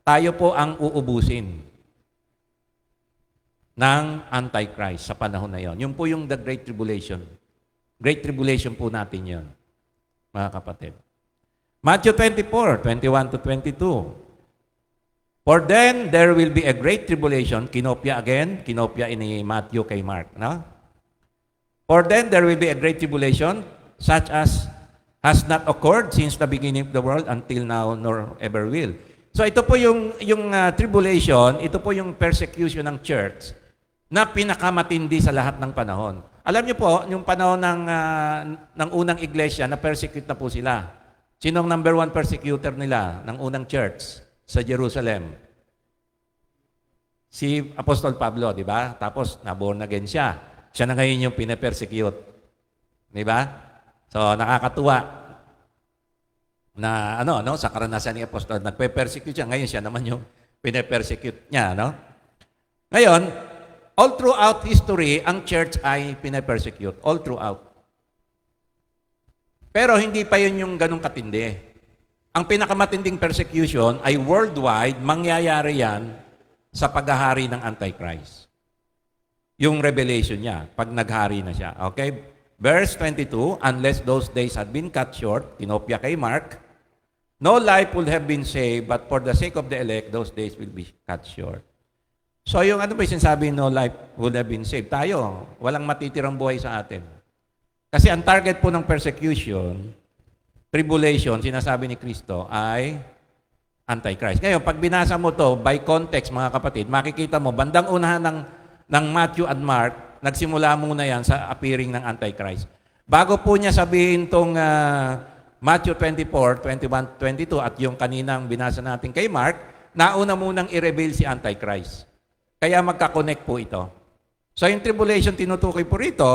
Tayo po ang uubusin ng Antichrist sa panahon na yon. Yun po yung the Great Tribulation. Great Tribulation po natin yun, mga kapatid. Matthew 24, 21 to 22. For then there will be a great tribulation. Kinopya again. Kinopya ini Matthew kay Mark. No? For then there will be a great tribulation, such as has not occurred since the beginning of the world until now, nor ever will. So ito po yung tribulation, ito po yung persecution ng church na pinakamatindi sa lahat ng panahon. Alam niyo po, yung panahon ng unang iglesia, na-persecute na po sila. Sinong number 1 persecutor nila ng unang church sa Jerusalem? Si Apostol Pablo, di ba? Tapos, na-born again siya. Siya na ngayon yung pinapersecute. Di ba? So, nakakatuwa na sa karanasan ni Apostol, nagpe-persecute siya. Ngayon siya naman yung pinapersecute niya, no? Ngayon, all throughout history, ang church ay pinapersecute. All throughout. Pero hindi pa yun yung ganong katindi. Ang pinakamatinding persecution ay worldwide, mangyayari yan sa paghahari ng Antichrist. Yung revelation niya, pag naghari na siya. Okay? Verse 22, unless those days had been cut short, tinopya kay Mark, no life would have been saved, but for the sake of the elect, those days will be cut short. So yung ano ba yung sinasabi, no life would have been saved? Tayo, walang matitirang buhay sa atin. Kasi ang target po ng persecution, tribulation, sinasabi ni Kristo, ay Antichrist. Ngayon, pag binasa mo to by context, mga kapatid, makikita mo, bandang unahan ng Matthew at Mark, nagsimula muna yan sa appearing ng Antichrist. Bago po niya sabihin itong Matthew 24, 21, 22 at yung kaninang binasa natin kay Mark, nauna munang i-reveal si Antichrist. Kaya magka-connect po ito. So yung tribulation tinutukoy po rito,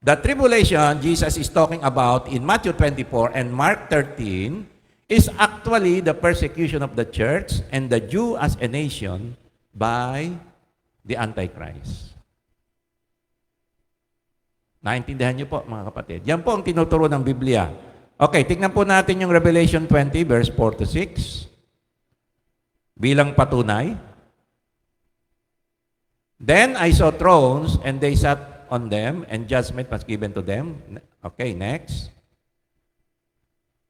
the tribulation Jesus is talking about in Matthew 24 and Mark 13 is actually the persecution of the church and the Jew as a nation by the Antichrist. Naintindihan niyo po, mga kapatid. Yan po ang tinuturo ng Biblia. Okay, tingnan po natin yung Revelation 20, verse 4 to 6. Bilang patunay. Then I saw thrones, and they sat on them, and judgment was given to them. Okay, next.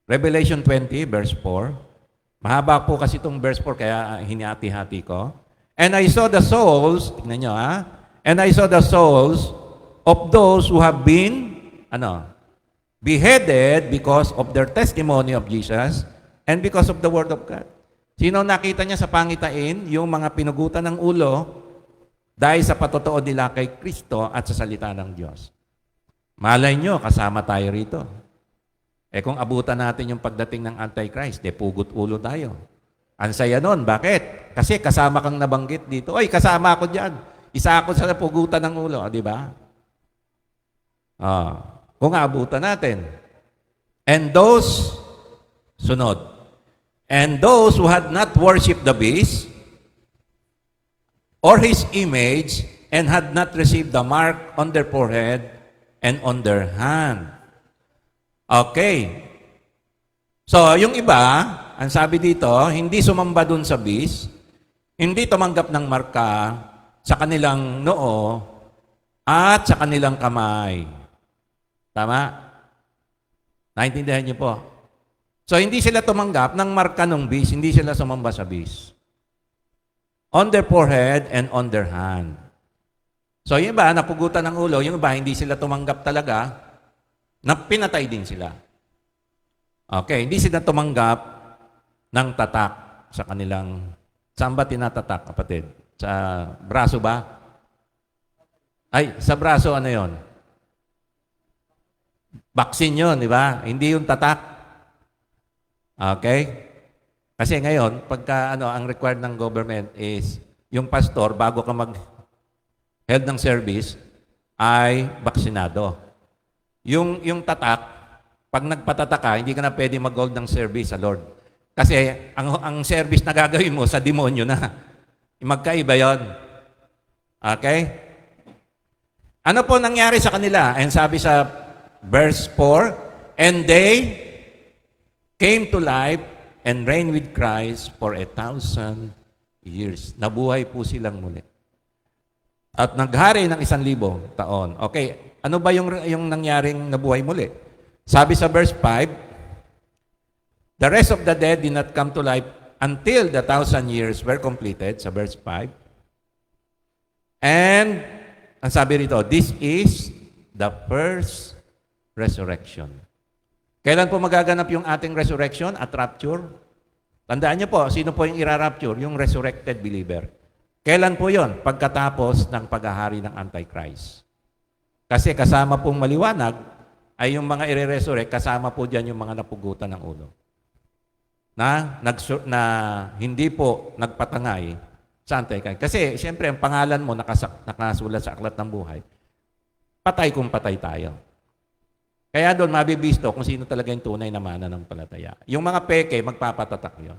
Revelation 20, verse 4. Mahaba po kasi itong verse 4, kaya hinihati-hati ko. And I saw the souls, tingnan nyo And I saw the souls of those who have been, beheaded because of their testimony of Jesus and because of the Word of God. Sino nakita niya sa pangitain? Yung mga pinugutan ng ulo dahil sa patotoo nila kay Kristo at sa salita ng Diyos. Malay nyo, kasama tayo rito. Kung abutan natin yung pagdating ng Antichrist, pugot ulo tayo. Ang saya nun. Bakit? Kasi kasama kang nabanggit dito. Oy, kasama ako dyan. Isa ako sa pugutan ng ulo. Di ba? Kung aabutan natin. And those, sunod. And those who had not worshipped the beast or his image and had not received the mark on their forehead and on their hand. Okay. So, yung iba, ang sabi dito, hindi sumamba dun sa beast, hindi tumanggap ng marka sa kanilang noo at sa kanilang kamay. Tama? Naintindihan niyo po? So, hindi sila tumanggap ng marka ng beast, hindi sila sumamba sa beast. On their forehead and on their hand. So, yung iba, napugutan ng ulo, yung iba, hindi sila tumanggap talaga, na pinatay din sila. Okay, hindi sila tumanggap ng tatak sa kanilang, saan ba tinatatak, kapatid? Sa braso ba? Ay, sa braso, ano yon? Vaccine yun, di ba? Hindi yung tatak. Okay? Kasi ngayon, pagka ang required ng government is, yung pastor, bago ka mag-head ng service, ay vaksinado. Yung tatak, pag nagpatatak ka, hindi ka na pwede mag-hold ng service sa Lord. Kasi ang service na gagawin mo sa demonyo na. Magkaiba yon. Okay? Ano po nangyari sa kanila? And sabi sa verse 4, and they came to life and reigned with Christ for 1,000 years. Nabuhay po silang muli. At naghari ng 1,000 taon. Okay, ano ba yung nangyaring nabuhay muli? Sabi sa verse 5, the rest of the dead did not come to life until the 1,000 years were completed, sa verse 5. And, ang sabi rito, this is the first resurrection. Kailan po magaganap yung ating resurrection at rapture? Tandaan niyo po, sino po yung ira-rapture? Yung resurrected believer. Kailan po yon? Pagkatapos ng paghahari ng Antichrist. Kasi kasama pong maliwanag ay yung mga ire-resurrect, kasama po dyan yung mga napugutan ng ulo. Na hindi po nagpatangay sa Antichrist. Kasi siyempre, ang pangalan mo nakasulat sa aklat ng buhay. Patay kung patay tayo. Kaya doon mabibisto kung sino talaga yung tunay na mananampalataya. Yung mga peke, magpapatatak yun.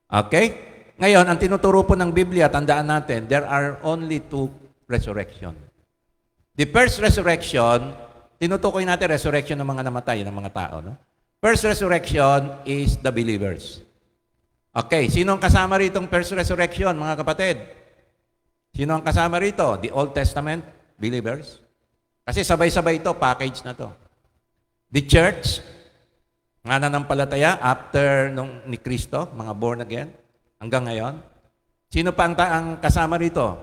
Okay? Ngayon, ang tinuturo po ng Biblia, tandaan natin, there are only two resurrection. The first resurrection, tinutukoy natin resurrection ng mga namatay, ng mga tao. No? First resurrection is the believers. Okay, sino ang kasama rito ng first resurrection, mga kapatid? Sino ang kasama rito? The Old Testament believers. Kasi sabay-sabay ito, package na to. The church, nga nanampalataya after ni Kristo, mga born again, hanggang ngayon. Sino pa ang kasama rito?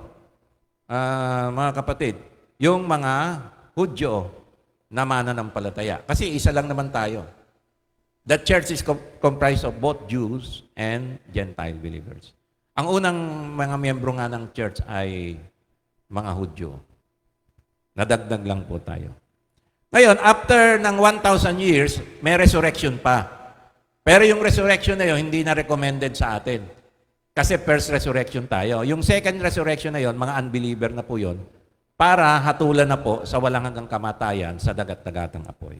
Mga kapatid, yung mga Hudyo na mananampalataya. Kasi isa lang naman tayo. The church is comprised of both Jews and Gentile believers. Ang unang mga miyembro nga ng church ay mga Hudyo. Nadagdag lang po tayo. Ngayon, after ng 1,000 years, may resurrection pa. Pero yung resurrection na yun, hindi na recommended sa atin. Kasi first resurrection tayo. Yung second resurrection na yun, mga unbeliever na po yun, para hatulan na po sa walang hanggang kamatayan sa dagat-dagatang apoy.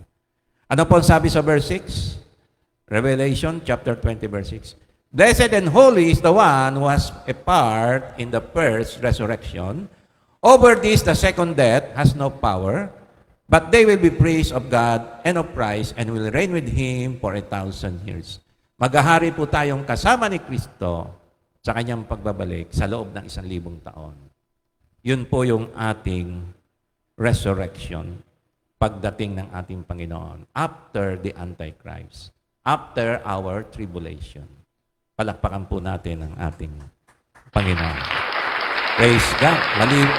Ano po ang sabi sa verse 6? Revelation chapter 20, verse 6. Blessed and holy is the one who has a part in the first resurrection. Over this, the second death has no power, but they will be praised of God and of Christ and will reign with Him for 1,000 years. Maghahari po tayong kasama ni Kristo sa kanyang pagbabalik sa loob ng 1,000 taon. Yun po yung ating resurrection pagdating ng ating Panginoon after the Antichrist, after our tribulation. Palakpakan po natin ang ating Panginoon. Praise God.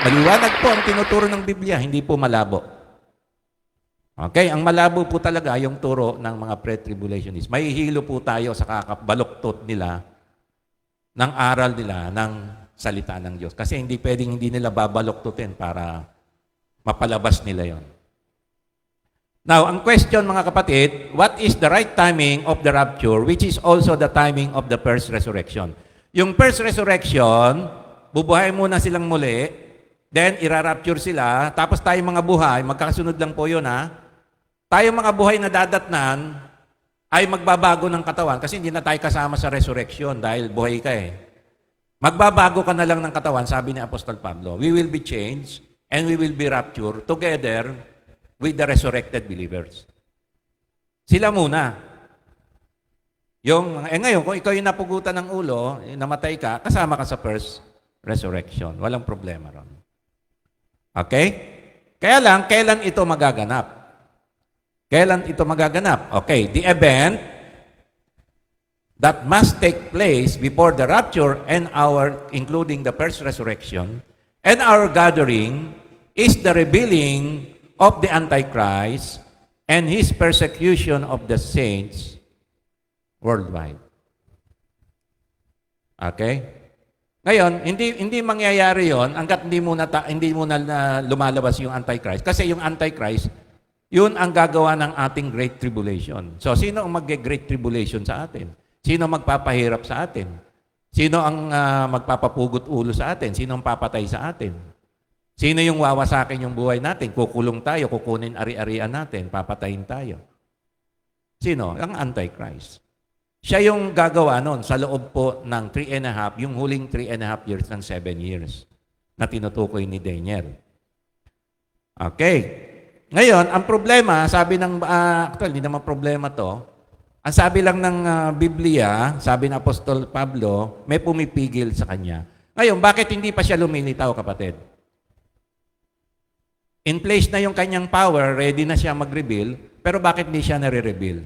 Maliwanag po ang tinuturo ng Biblia, hindi po malabo. Okay, ang malabo po talaga yung turo ng mga pre-tribulationists. May hilo po tayo sa kakabaluktot nila ng aral nila ng salita ng Diyos. Kasi hindi pwedeng hindi nila babaluktutin para mapalabas nila yon. Now, ang question mga kapatid, what is the right timing of the rapture, which is also the timing of the first resurrection? Yung first resurrection, bubuhay muna silang muli, then irarapture sila, tapos tayo mga buhay, magkakasunod lang po yun ha. Tayo mga buhay na dadatnan ay magbabago ng katawan kasi hindi na tayo kasama sa resurrection dahil buhay ka eh. Magbabago ka na lang ng katawan, sabi ni Apostol Pablo. We will be changed and we will be raptured together with the resurrected believers. Sila muna. Ngayon, kung ikaw yung napugutan ng ulo, namatay ka, kasama ka sa first resurrection. Walang problema ron. Okay? Kaya lang, kailan ito magaganap? Kailan ito magaganap? Okay, the event that must take place before the rapture and including the first resurrection, and our gathering is the revealing of the Antichrist and his persecution of the saints worldwide. Okay? Ngayon, hindi mangyayari 'yon hangga't hindi muna lumalabas yung Antichrist. Kasi yung Antichrist, yun ang gagawa ng ating Great Tribulation. So, sino ang mag-Great Tribulation sa atin? Sino magpapahirap sa atin? Sino ang magpapapugot ulo sa atin? Sino ang papatay sa atin? Sino yung wawasakin yung buhay natin? Kukulong tayo, kukunin ari-arian natin, papatayin tayo. Sino? Ang Antichrist. Siya yung gagawa nun sa loob po ng 3.5, yung huling 3.5 years ng 7 years na tinutukoy ni Daniel. Okay. Ngayon, ang problema, sabi ng, actually, hindi naman problema to, ang sabi lang ng Biblia, sabi ng Apostol Pablo, may pumipigil sa kanya. Ngayon, bakit hindi pa siya lumilitaw, kapatid? In place na yung kanyang power, ready na siya mag-reveal, pero bakit hindi siya nare-reveal?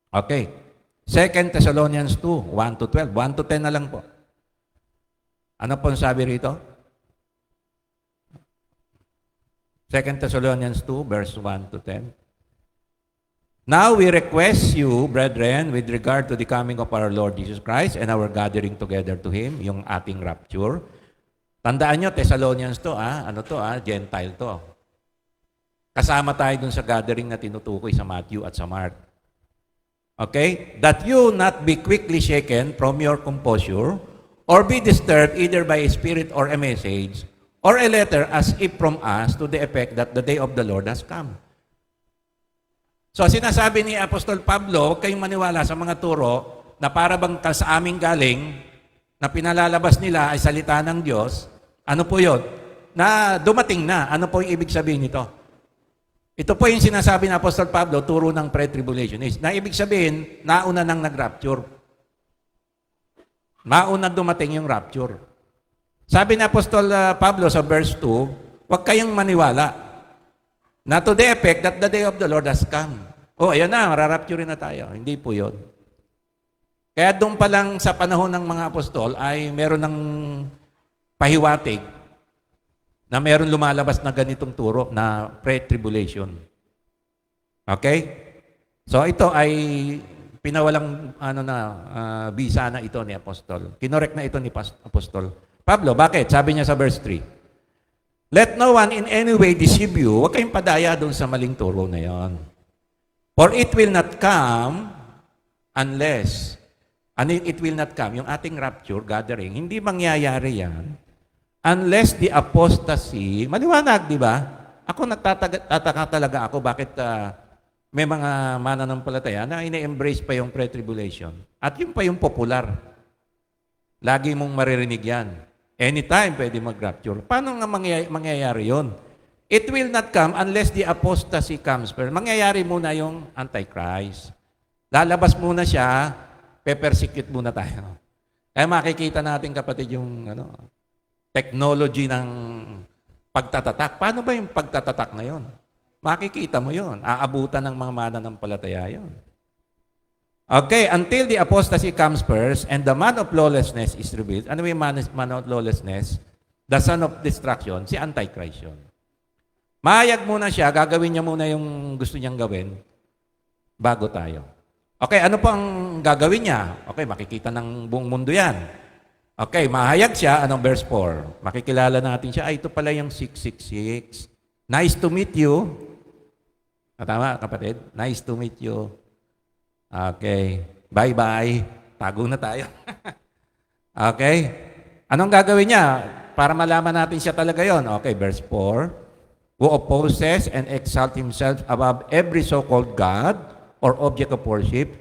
Okay. 2 Thessalonians 2, 1-12. 1-10 na lang po. Ano po sabi rito? 2 Thessalonians 2, verse 1-10. Now we request you, brethren, with regard to the coming of our Lord Jesus Christ and our gathering together to Him, yung ating rapture. Tandaan nyo, Thessalonians to, Gentile to. Kasama tayo dun sa gathering na tinutukoy sa Matthew at sa Mark. Okay? That you not be quickly shaken from your composure or be disturbed either by a spirit or a message or a letter as if from us to the effect that the day of the Lord has come. So sinasabi ni Apostol Pablo, huwag kayong maniwala sa mga turo na para bang sa aming galing na pinalalabas nila ay salita ng Diyos. Ano po yun? Na dumating na. Ano po yung ibig sabihin nito? Ito po yung sinasabi ni Apostol Pablo, turo ng pre-tribulationist. Na ibig sabihin, nauna nang nag-rapture. Mauna dumating yung rapture. Sabi ni Apostol Pablo sa verse 2, huwag kayong maniwala na to the effect that the day of the Lord has come. Oh, ayan na, rarapture na tayo. Hindi po yun. Kaya doon pa lang sa panahon ng mga apostol ay meron ng pahiwatig na meron lumalabas na ganitong turo na pre-tribulation. Okay? So ito ay pinawalang bisa na ito ni apostol. Kinorek na ito ni apostol Pablo. Bakit? Sabi niya sa verse 3, let no one in any way deceive you. Huwag kayong padaya doon sa maling turo na yon. For it will not come unless, it will not come, yung ating rapture, gathering, hindi mangyayari yan unless the apostasy, maliwanag, di ba? Ako nagtataka talaga ako bakit may mga mananampalataya na ine-embrace pa yung pre-tribulation. At yung pa yung popular. Lagi mong maririnig yan. Anytime pwede mag-rapture. Paano nga mangyayari yun? It will not come unless the apostasy comes first. Mangyayari muna yung Antichrist. Lalabas muna siya, pe-persecute muna tayo. Kaya makikita natin, kapatid, yung technology ng pagtatatak. Paano ba yung pagtatatak na yun? Makikita mo yun. Aabutan ng mga mananampalataya yun. Okay, until the apostasy comes first and the man of lawlessness is revealed. Ano yung man of lawlessness? The son of destruction, si Antichrist yun. Mahayag muna siya, gagawin niya muna yung gusto niyang gawin bago tayo. Okay, ano po ang gagawin niya? Okay, makikita ng buong mundo yan. Okay, mahayag siya, anong verse 4? Makikilala natin siya, ito pala yung 666. Nice to meet you. Tama, kapatid? Nice to meet you. Okay. Bye-bye. Tago na tayo. Okay. Anong gagawin niya para malaman natin siya talaga yon? Okay, verse 4. Who opposes and exalts himself above every so-called God or object of worship,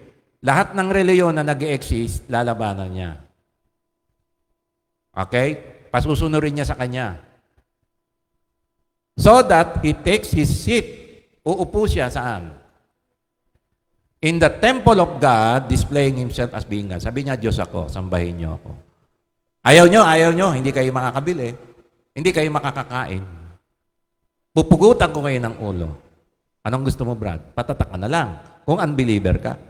lahat ng reliyon na nag-exist, lalabanan niya. Okay? Pasusunurin niya sa kanya. So that he takes his seat. Uupo siya saan? In the temple of God, displaying himself as being God. Sabi niya, Diyos ako, sambahin niyo ako. Ayaw niyo, hindi kayo makakabili. Hindi kayo makakakain. Pupugutan ko kayo ng ulo. Anong gusto mo, Brad? Patatak ka na lang. Kung unbeliever ka.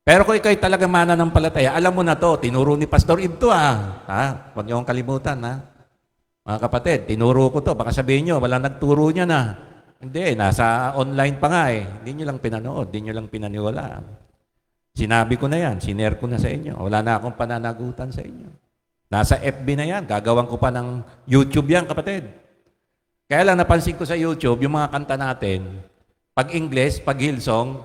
Pero kung ikaw talaga mananampalataya, alam mo na to, tinuro ni Pastor Ib to Huwag niyo akong kalimutan Mga kapatid, tinuro ko to. Baka sabihin niyo, wala nagturo niya na. Hindi, nasa online pa nga Hindi nyo lang pinanood, hindi nyo lang pinaniwalaan. Sinabi ko na yan, sinare ko na sa inyo. Wala na akong pananagutan sa inyo. Nasa FB na yan, gagawan ko pa ng YouTube yan, kapatid. Kaya lang napansin ko sa YouTube, yung mga kanta natin, pag English, pag Hillsong,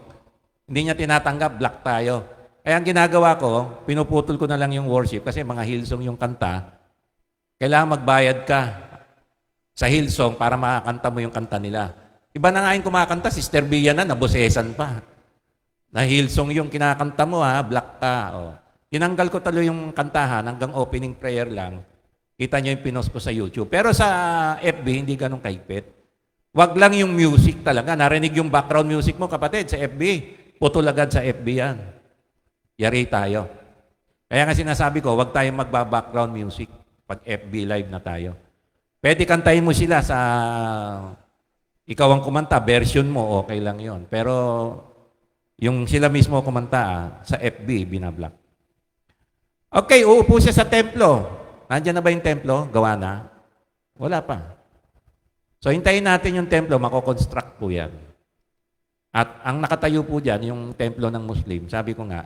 hindi niya tinatanggap, black tayo. Kaya ang ginagawa ko, pinuputol ko na lang yung worship kasi mga Hillsong yung kanta. Kailangan magbayad ka sa Hillsong para makakanta mo yung kanta nila. Iba na nga yung kumakanta, Sister Bia na, nabosesan pa. Na Hillsong yung kinakanta mo black ka. Tinanggal ko talo yung kantahan hanggang opening prayer lang. Kita niyo yung pinost ko sa YouTube. Pero sa FB, hindi ganun kaipit. Wag lang yung music talaga. Narinig yung background music mo, kapatid, sa FB. Putol agad sa FB yan. Yari tayo. Kaya nga sinasabi ko, wag tayong magba-background music pag FB live na tayo. Pwede kantahin mo sila sa ikaw ang kumanta, version mo, okay lang yon. Pero yung sila mismo kumanta sa FB, binablock. Okay, uupo siya sa templo. Nandiyan na ba yung templo? Gawa na? Wala pa. So, hintayin natin yung templo, mako-construct po yan. At ang nakatayo po dyan, yung templo ng Muslim, sabi ko nga,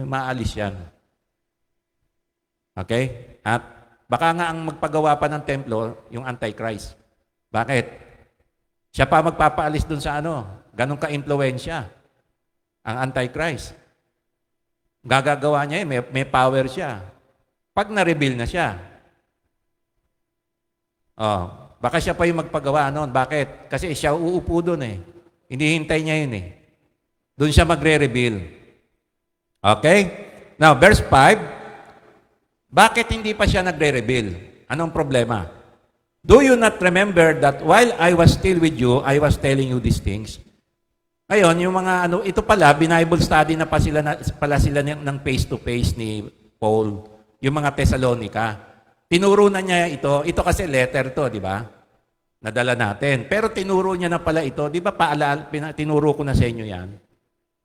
maalis yan. Okay? At baka nga ang magpagawa pa ng templo, yung Antichrist. Bakit? Siya pa magpapaalis dun sa ganun ka-impluensya. Ang Antichrist. Gagagawa niya may power siya. Pag na-reveal na siya, baka siya pa yung magpagawa noon. Bakit? Kasi siya uupo dun Hinihintay niya yun Doon siya magre-reveal. Okay? Now, verse 5, bakit hindi pa siya nagre-reveal? Anong problema? Do you not remember that while I was still with you, I was telling you these things? Ngayon, yung mga ito pala, Bible study na pala sila ng face-to-face ni Paul, yung mga Thessalonica. Tinuro na niya ito. Ito kasi letter to, di ba? Nadala natin. Pero tinuro niya na pala ito. Di ba tinuro ko na sa inyo yan?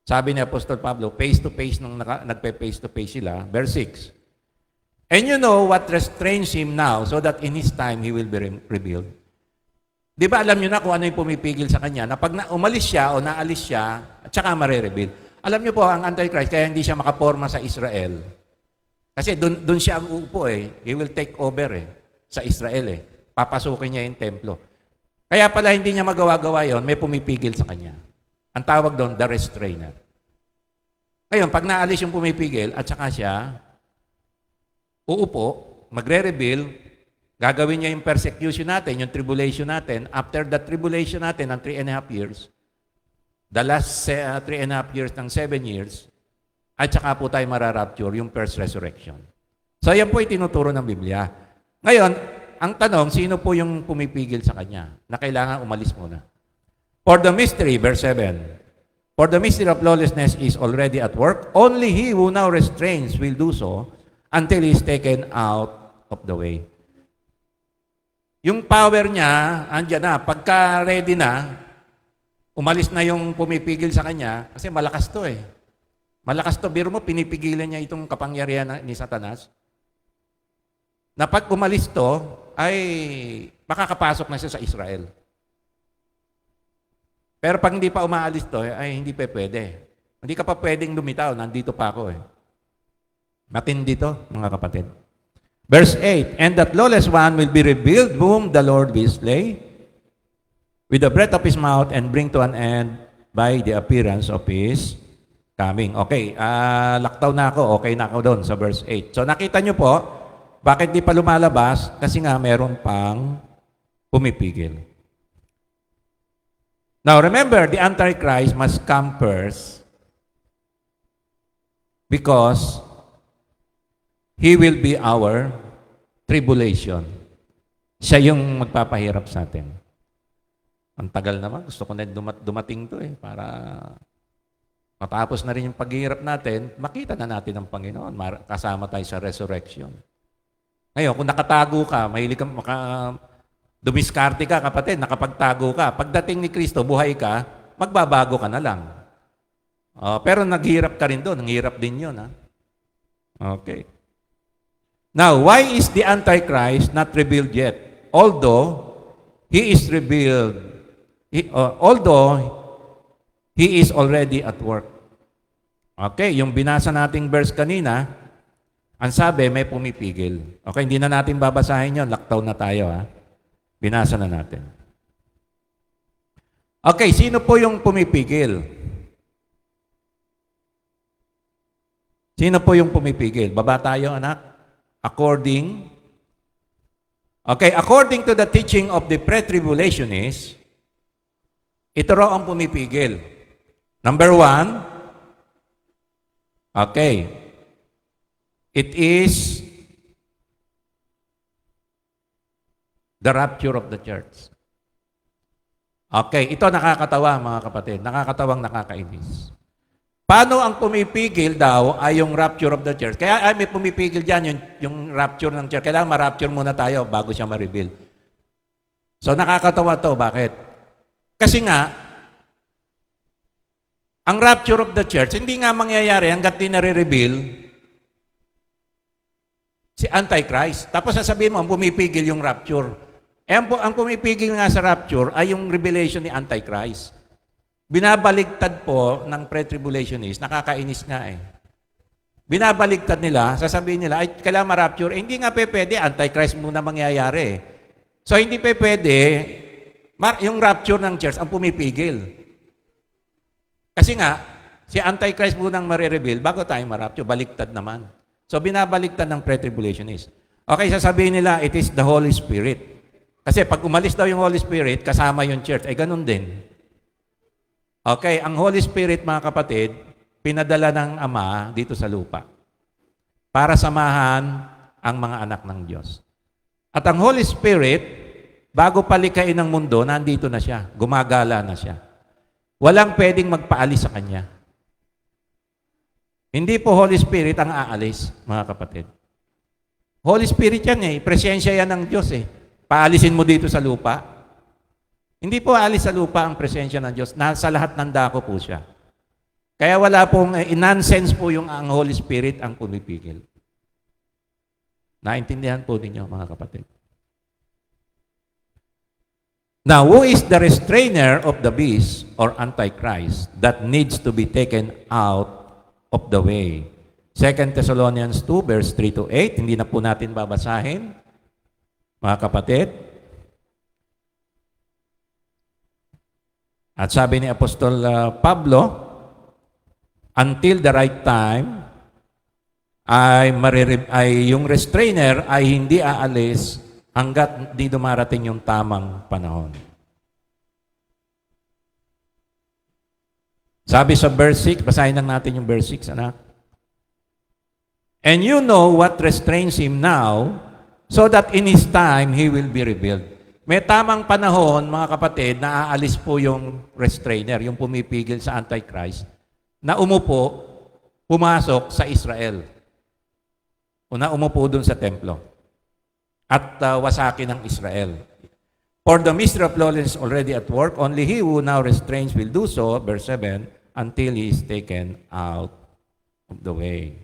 Sabi ni Apostol Pablo, face-to-face nung nagpe-face-to-face sila. Verse 6. And you know what restrains him now so that in his time he will be revealed. Di ba alam nyo na kung ano yung pumipigil sa kanya na pag umalis siya o naalis siya at saka mare-reveal. Alam nyo po, ang Antichrist, kaya hindi siya makaporma sa Israel. Kasi doon siya ang uupo He will take over sa Israel Papasukin niya yung templo. Kaya pala hindi niya magawa-gawa yon, may pumipigil sa kanya. Ang tawag doon, the restrainer. Ngayon, pag naalis yung pumipigil at saka siya uupo, magre-reveal, gagawin niya yung persecution natin, yung tribulation natin. After the tribulation natin ng 3.5 years, the last 3.5 years ng 7 years, at saka po tayo mararapture, yung first resurrection. So, yan po yung tinuturo ng Biblia. Ngayon, ang tanong, sino po yung pumipigil sa kanya na kailangan umalis muna? For the mystery, verse 7, for the mystery of lawlessness is already at work. Only he who now restrains will do so until he is taken out of the way. Yung power niya, andyan na. Pagka ready na, umalis na yung pumipigil sa kanya, kasi malakas to Malakas to, biro mo, pinipigilan niya itong kapangyarihan ni Satanas. Na pag umalis to, ay makakapasok na siya sa Israel. Pero pag hindi pa umaalis to, ay hindi pa pwede. Hindi ka pa pwedeng lumitaw, nandito pa ako eh. Matindi to, mga kapatid. Verse 8, and that lawless one will be revealed, whom the Lord will slay with the breath of his mouth and bring to an end by the appearance of his coming. Okay, laktaw na ako, okay na ako doon sa verse 8. So nakita nyo po, bakit di pa lumalabas? Kasi nga meron pang pumipigil. Now remember, the Antichrist must come first because he will be our tribulation. Siya yung magpapahirap sa atin. Ang tagal naman, gusto ko na dumating to eh, para matapos na rin yung paghihirap natin, makita na natin ang Panginoon, kasama tayo sa resurrection. Ngayon, kung nakatago ka, mahilig ka, dumiskarte ka, kapatid, nakapagtago ka, pagdating ni Kristo, buhay ka, magbabago ka na lang. Pero naghirap ka rin doon, nanghirap din yun. Ha? Okay. Now, why is the Antichrist not revealed yet? Although he is revealed, he is already at work. Okay, yung binasa nating verse kanina, ang sabi, may pumipigil. Okay, hindi na natin babasahin yun. Laktaw na tayo, ha? Binasa na natin. Okay, sino po yung pumipigil? Sino po yung pumipigil? Baba tayo, anak. According to the teaching of the pre-tribulationists, ito raw ang pumipigil. Number 1, it is the rapture of the church. Okay, ito nakakatawa mga kapatid. Nakakatawang nakakainis. Paano ang pumipigil daw ay yung rapture of the church? Kaya may pumipigil dyan yung rapture ng church. Kailangan ma-rapture muna tayo bago siya ma-reveal. So nakakatawa to. Bakit? Kasi nga, ang rapture of the church, hindi nga mangyayari hanggat di nare-reveal si Antichrist. Tapos sasabihin mo, ang pumipigil yung rapture. Ang pumipigil nga sa rapture ay yung revelation ni Antichrist. Binabaligtad po ng pre-tribulationist, nakakainis nga eh. Binabaligtad nila, sasabihin nila, ay kailangan ma-rapture. Hindi nga pwede, Antichrist muna mangyayari. So hindi pwede, yung rapture ng church ang pumipigil. Kasi nga, si Antichrist munang marireveal bago tayo ma-rapture, baligtad naman. So binabaligtad ng pre-tribulationist. Okay, sasabihin nila, it is the Holy Spirit. Kasi pag umalis daw yung Holy Spirit, kasama yung church, ay ganun din. Okay, ang Holy Spirit, mga kapatid, pinadala ng Ama dito sa lupa para samahan ang mga anak ng Diyos. At ang Holy Spirit, bago palikain ng mundo, nandito na siya, gumagala na siya. Walang pwedeng magpaalis sa Kanya. Hindi po Holy Spirit ang aalis, mga kapatid. Holy Spirit yan eh, presensya yan ng Diyos eh. Paalisin mo dito sa lupa. Hindi po aalis sa lupa ang presensya ng Diyos. Nasa lahat ng dako po siya. Kaya wala pong nonsense po yung ang Holy Spirit ang pumipigil. Naintindihan po ninyo, mga kapatid. Now, who is the restrainer of the beast or Antichrist that needs to be taken out of the way? 2 Thessalonians 2, verse 3-8. Hindi na po natin babasahin, mga kapatid. At sabi ni Apostol Pablo, until the right time, ay yung restrainer ay hindi aalis hanggat di dumarating yung tamang panahon. Sabi sa verse 6, basahin lang natin yung verse 6, anak. And you know what restrains him now, so that in his time he will be revealed. May tamang panahon, mga kapatid, na aalis po yung restrainer, yung pumipigil sa Antichrist, na umupo, pumasok sa Israel. Una, umupo dun sa templo. At wasakin ng Israel. For the mystery of lawlessness is already at work, only he who now restrains will do so, verse 7, until he is taken out of the way.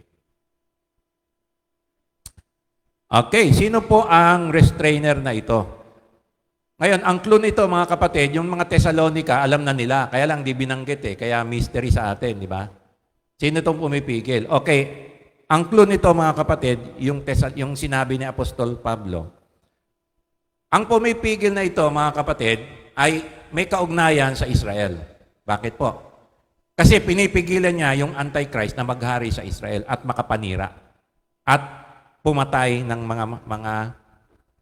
Okay, sino po ang restrainer na ito? Ngayon, ang clue nito mga kapatid, yung mga Thessalonica, alam na nila. Kaya lang di binanggit kaya mystery sa atin, di ba? Sino itong pumipigil? Okay, ang clue nito mga kapatid, yung sinabi ni Apostol Pablo. Ang pumipigil na ito mga kapatid ay may kaugnayan sa Israel. Bakit po? Kasi pinipigilan niya yung Antichrist na maghari sa Israel at makapanira at pumatay ng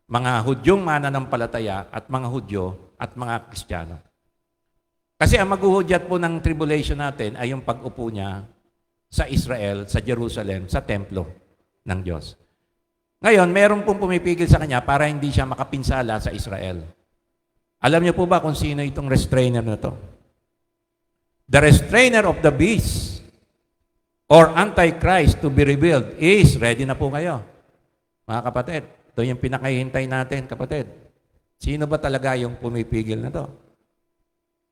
mga Hudyong mananampalataya at mga Hudyo at mga Kristiyano. Kasi ang maghuhudyat po ng tribulation natin ay yung pag-upo niya sa Israel, sa Jerusalem, sa templo ng Diyos. Ngayon, meron pong pumipigil sa kanya para hindi siya makapinsala sa Israel. Alam niyo po ba kung sino itong restrainer na to? The restrainer of the beast or Antichrist to be revealed is, ready na po kayo, mga kapatid. Ito yung pinakahihintay natin, kapatid. Sino ba talaga yung pumipigil na to?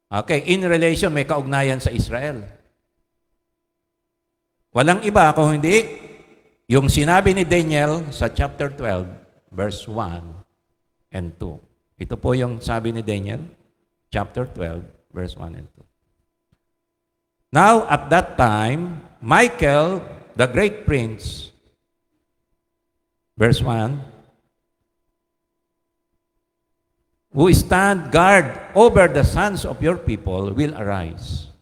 Okay, in relation, may kaugnayan sa Israel. Walang iba kung hindi yung sinabi ni Daniel sa chapter 12, verse 1 and 2. Ito po yung sabi ni Daniel, chapter 12, verse 1 and 2. Now, at that time, Michael, the great prince, verse 1, who stand guard over the sons of your people will arise.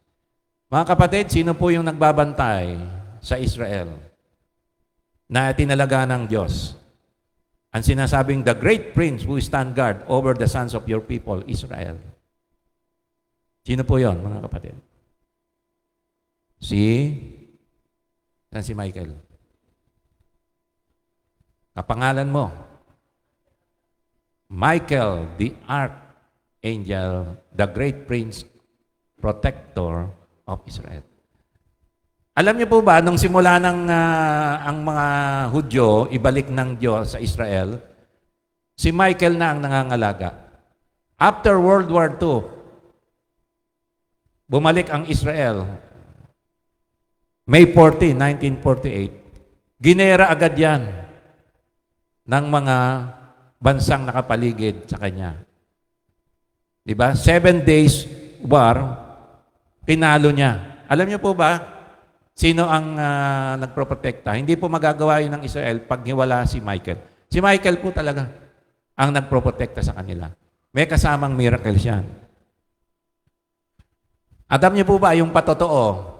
Mga kapatid, sino po yung nagbabantay sa Israel na tinalaga ng Diyos? Ang sinasabing, the great prince who stand guard over the sons of your people, Israel. Sino po yon, mga kapatid? Saan si Michael? Kapangalan mo, Michael, the archangel, the great prince, protector of Israel. Alam niyo po ba, nung simula ng ang mga Hudyo ibalik ng Diyos sa Israel, si Michael na ang nangangalaga. After World War II, bumalik ang Israel. May 14, 1948, ginera agad yan ng mga bansang nakapaligid sa kanya. Diba? 7 days war, pinalo niya. Alam niyo po ba, sino ang nagproprotekta? Hindi po magagawa yun ng Israel pag hiwala si Michael. Si Michael po talaga ang nagproprotekta sa kanila. May kasamang miracle siya. Alam niyo po ba yung patotoo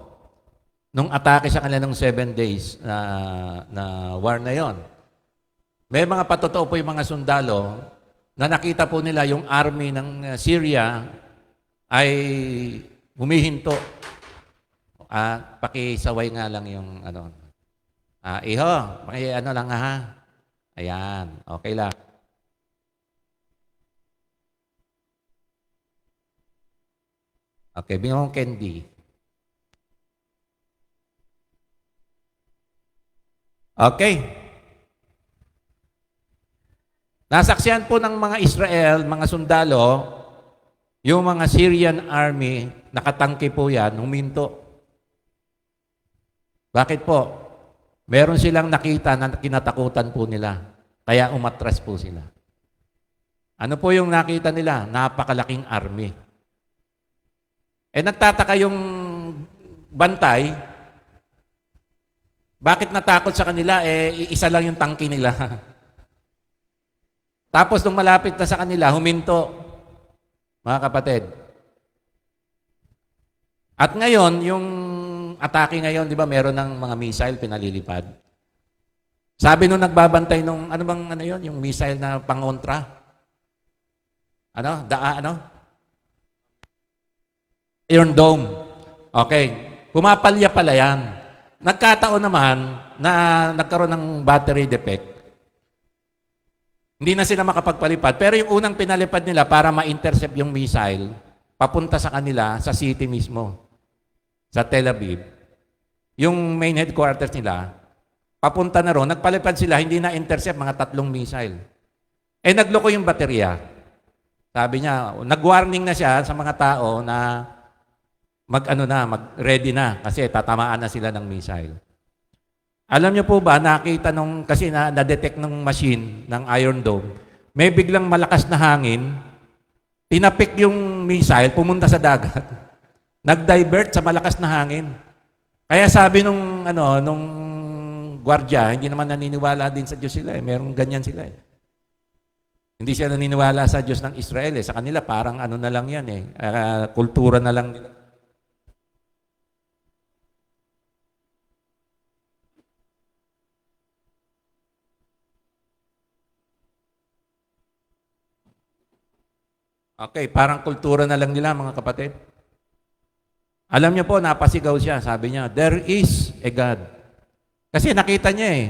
nung atake sa kanila ng 7 days na war na yon? May mga patotoo po yung mga sundalo na nakita po nila yung army ng Syria ay humihinto. Pakisaway nga lang yung ano. Iho, ano lang ha. Ayan, okay lang. Okay, bigyan mo candy. Okay. Nasaksihan po ng mga Israel, mga sundalo, yung mga Syrian army, nakatangke po yan, huminto. Bakit po? Meron silang nakita na kinatakutan po nila. Kaya umatras po sila. Ano po yung nakita nila? Napakalaking army. Nagtataka yung bantay, bakit natakot sa kanila? Isa lang yung tangke nila. Tapos nung malapit na sa kanila, huminto. Mga kapatid. At ngayon, yung atake ngayon, di ba, meron ng mga missile pinalilipad. Sabi nung nagbabantay nung, yung missile na pangontra? Iron Dome. Okay. Pumapalya pala yan. Nagkataon naman na nagkaroon ng battery defect. Hindi na sila makapagpalipad. Pero yung unang pinalipad nila para ma-intercept yung missile, papunta sa kanila, sa city mismo, sa Tel Aviv. Yung main headquarters nila, papunta na ron, nagpalipad sila, hindi na-intercept mga 3 missile. Nagloko yung baterya. Sabi niya, nag-warning na siya sa mga tao na mag-ready na kasi tatamaan na sila ng missile. Alam niyo po ba, nakita nung, kasi na-detect ng machine ng Iron Dome, may biglang malakas na hangin, tinapik yung missile, pumunta sa dagat. Nag-divert sa malakas na hangin. Kaya sabi nung gwardiya, hindi naman naniniwala din sa Diyos sila eh. Merong ganyan sila eh. Hindi siya naniniwala sa Diyos ng Israel eh. Sa kanila parang ano na lang yan eh. Kultura na lang nila. Okay, parang kultura na lang nila mga kapatid. Alam niyo po, napasigaw siya. Sabi niya, there is a God. Kasi nakita niya eh,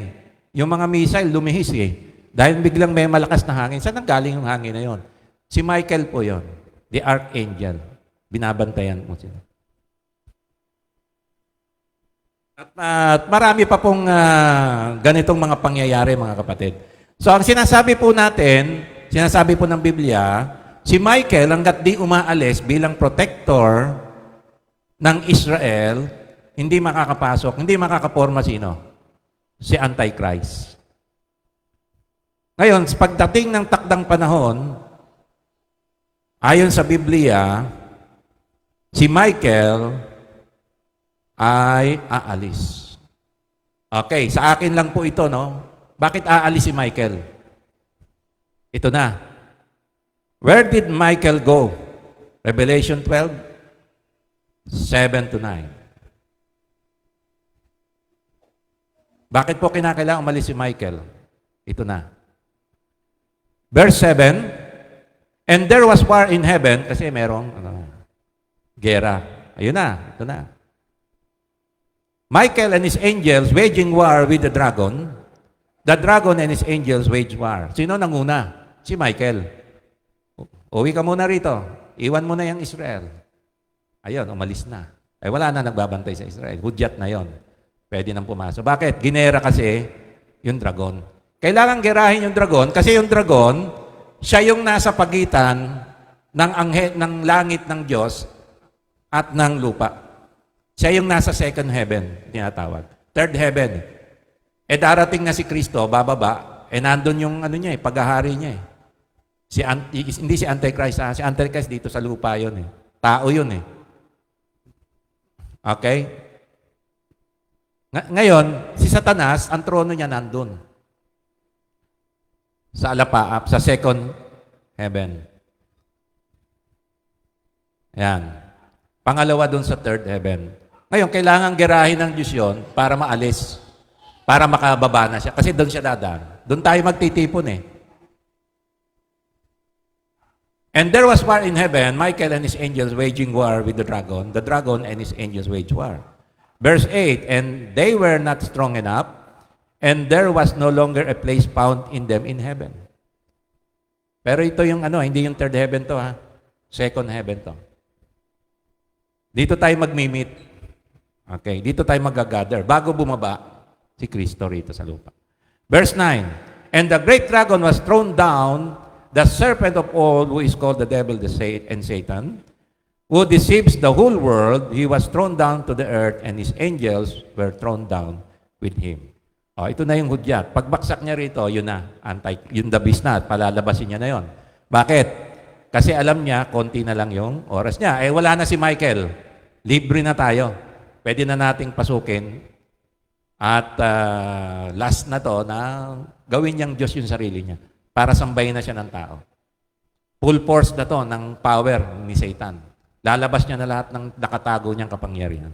yung mga missile lumihis eh. Dahil biglang may malakas na hangin. Saan nanggaling yung hangin na yon? Si Michael po yon, the archangel. Binabantayan mo sila. At marami pa pong ganitong mga pangyayari mga kapatid. So ang sinasabi po natin, sinasabi po ng Biblia, si Michael hangga't di umaalis bilang protector ng Israel, hindi makakapasok, hindi makakaporma sino? Si Antichrist. Ngayon, pagdating ng takdang panahon, ayon sa Biblia, si Michael ay aalis. Okay, sa akin lang po ito, no? Bakit aalis si Michael? Ito na. Where did Michael go? Revelation 12, 7 to 9. Bakit po kinakailangan umalis si Michael? Ito na. Verse 7, and there was war in heaven, kasi merong gera. Ayun na, ito na. Michael and his angels waging war with the dragon. The dragon and his angels wage war. Sino nanguna? Si Michael. Uwi ka muna rito. Iwan mo na yung Israel. Ayun, umalis na. Ay wala na nagbabantay sa Israel. Hudyat na yon. Pwede nang pumasok. Bakit? Ginera kasi yung dragon. Kailangan gerahin yung dragon kasi yung dragon, siya yung nasa pagitan ng langit ng Diyos at ng lupa. Siya yung nasa second heaven, tinatawag. Third heaven. Darating na si Kristo, bababa, nandun yung niya, paghahari niya eh. Hindi si Antichrist, si Antichrist dito sa lupa yun eh. Tao yun eh. Okay? Ngayon, si Satanas, ang trono niya nandun. Sa alapaap, sa second heaven. Yan. Pangalawa dun sa third heaven. Ngayon, kailangan gerahin ng Diyos yun para maalis. Para makababa na siya. Kasi doon siya dadaan. Doon tayo magtitipon eh. And there was war in heaven, Michael and his angels waging war with the dragon and his angels wage war. Verse 8, and they were not strong enough, and there was no longer a place found in them in heaven. Pero ito yung hindi yung third heaven to ha. Second heaven to. Dito tayo mag-meet. Okay, dito tayo mag-gather. Bago bumaba si Kristo rito sa lupa. Verse 9, and the great dragon was thrown down, the serpent of old, who is called the devil and Satan, who deceives the whole world. He was thrown down to the earth, and his angels were thrown down with him. Ito na yung hudyat. Pagbaksak niya rito, yun na. Yung the beast na, palalabasin niya na yon. Bakit? Kasi alam niya, konti na lang yung oras niya. Wala na si Michael. Libre na tayo. Pwede na nating pasukin. At last na to, na gawin niyang Diyos yung sarili niya. Para sambahin na siya ng tao. Full force na to ng power ni Satan. Lalabas niya na lahat ng nakatago niyang kapangyarihan.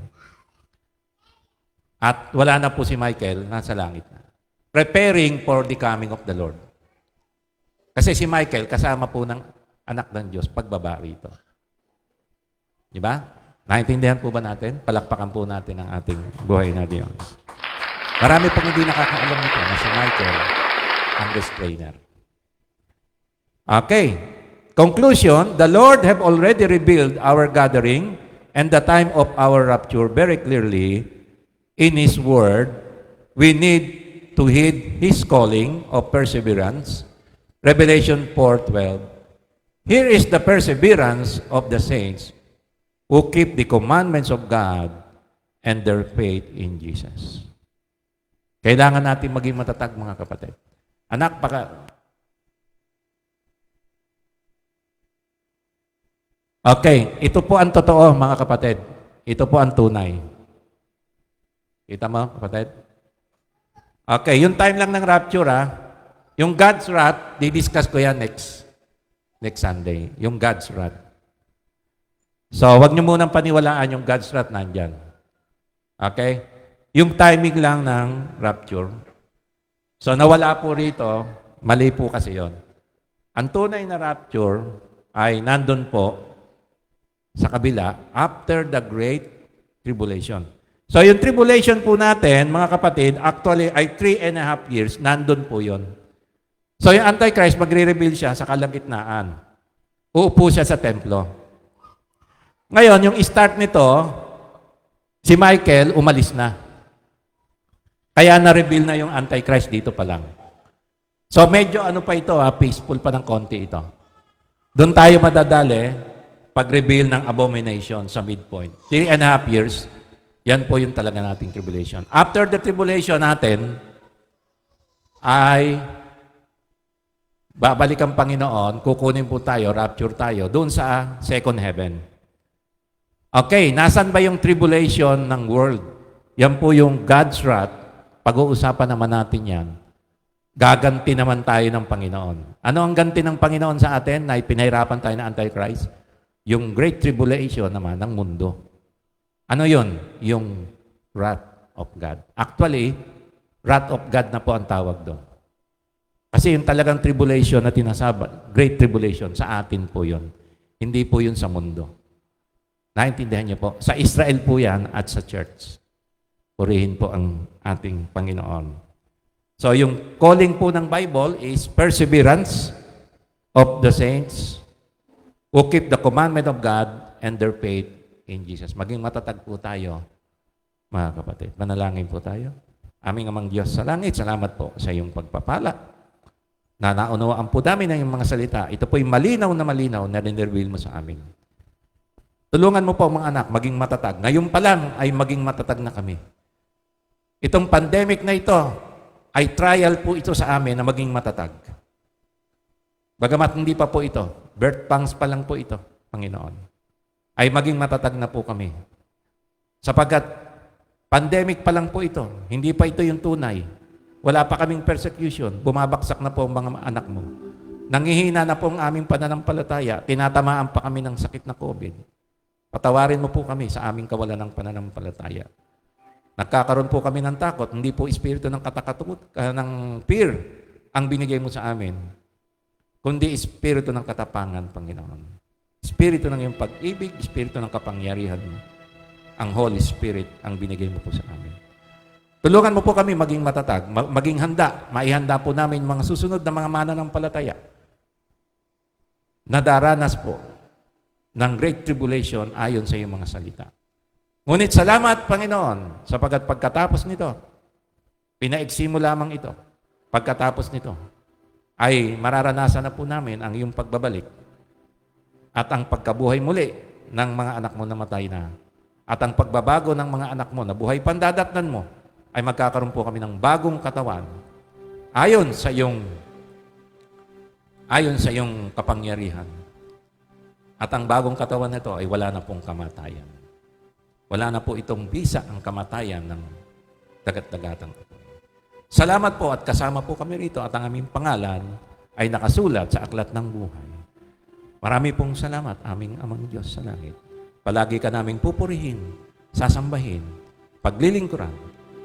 At wala na po si Michael, nasa langit na. Preparing for the coming of the Lord. Kasi si Michael, kasama po ng anak ng Diyos, pagbaba rito. Di ba? Naintindihan po ba natin? Palakpakan po natin ang ating buhay na Diyos. Marami pong hindi nakakaalam nito na si Michael ang restrainer. Okay. Conclusion, the Lord have already revealed our gathering and the time of our rapture very clearly in His Word. We need to heed His calling of perseverance. Revelation 4:12. Here is the perseverance of the saints who keep the commandments of God and their faith in Jesus. Kailangan natin maging matatag, mga kapatid. Anak, Okay, ito po ang totoo, mga kapatid. Ito po ang tunay. Kita mo, kapatid? Okay, yung time lang ng rapture, yung God's wrath, di-discuss ko yan next Sunday. Yung God's wrath. So, wag niyo munang paniwalaan yung God's wrath nandyan. Okay? Yung timing lang ng rapture. So, nawala po rito, mali po kasi yon. Ang tunay na rapture ay nandun po sa kabila after the Great Tribulation. So, yung tribulation po natin, mga kapatid, actually ay 3.5 years, nandun po yon. So, yung Antichrist, magre-reveal siya sa kalagitnaan. Uupo siya sa templo. Ngayon, yung start nito, si Michael umalis na. Kaya na-reveal na yung Antichrist dito pa lang. So, medyo ano pa ito, peaceful pa ng konti ito. Doon tayo madadali pag-reveal ng abomination sa midpoint. 3.5 years, yan po yung talaga nating tribulation. After the tribulation natin, ay babalik ang Panginoon, kukunin po tayo, rapture tayo, doon sa second heaven. Okay, nasan ba yung tribulation ng world? Yan po yung God's wrath. Pag-uusapan naman natin yan. Gaganti naman tayo ng Panginoon. Ano ang ganti ng Panginoon sa atin na ipinahirapan tayo ng Antichrist? Yung Great Tribulation naman ng mundo. Ano yun? Yung wrath of God. Actually, wrath of God na po ang tawag doon. Kasi yung talagang tribulation na tinasabat, Great Tribulation, sa atin po yun. Hindi po yun sa mundo. Naintindihan niyo po? Sa Israel po yan at sa church. Purihin po ang ating Panginoon. So yung calling po ng Bible is perseverance of the saints who keep the commandment of God and their faith in Jesus. Maging matatag po tayo, mga kapatid. Manalangin po tayo. Aming amang Diyos sa langit, salamat po sa iyong pagpapala. Na naunawaan po namin ang iyong mga salita. Ito po'y malinaw na rin-reveal mo sa amin. Tulungan mo po mga anak, maging matatag. Ngayon pa lang ay maging matatag na kami. Itong pandemic na ito, ay trial po ito sa amin na maging matatag. Bagamat hindi pa po ito, birth pangs pa lang po ito, Panginoon, ay maging matatag na po kami. Sapagkat pandemic pa lang po ito, hindi pa ito yung tunay. Wala pa kaming persecution, bumabaksak na po ang mga anak mo. Nangihina na po ang aming pananampalataya, tinatamaan pa kami ng sakit na COVID. Patawarin mo po kami sa aming kawalan ng pananampalataya. Nagkakaroon po kami ng takot, hindi po espiritu ng ng fear ang binigay mo sa amin, kundi espiritu ng katapangan, Panginoon. Espiritu ng iyong pag-ibig, espiritu ng kapangyarihan mo. Ang Holy Spirit ang binigay mo po sa amin. Tulungan mo po kami maging matatag, maging handa, maihanda po namin mga susunod na mga mananampalataya na daranas po ng Great Tribulation ayon sa iyong mga salita. Ngunit salamat, Panginoon, sapagkat pagkatapos nito, pinaiksi mo lamang ito. Pagkatapos nito, ay mararanasan na po namin ang iyong pagbabalik at ang pagkabuhay muli ng mga anak mo na matay na at ang pagbabago ng mga anak mo na buhay pandadatnan mo ay magkakaroon po kami ng bagong katawan ayon sa iyong kapangyarihan. At ang bagong katawan nito ay wala na pong kamatayan. Wala na po itong bisa ang kamatayan ng dagat-dagatang ito. Salamat po at kasama po kami rito at ang aming pangalan ay nakasulat sa aklat ng buhay. Marami pong salamat, aming amang Diyos sa langit. Palagi ka naming pupurihin, sasambahin, paglilingkuran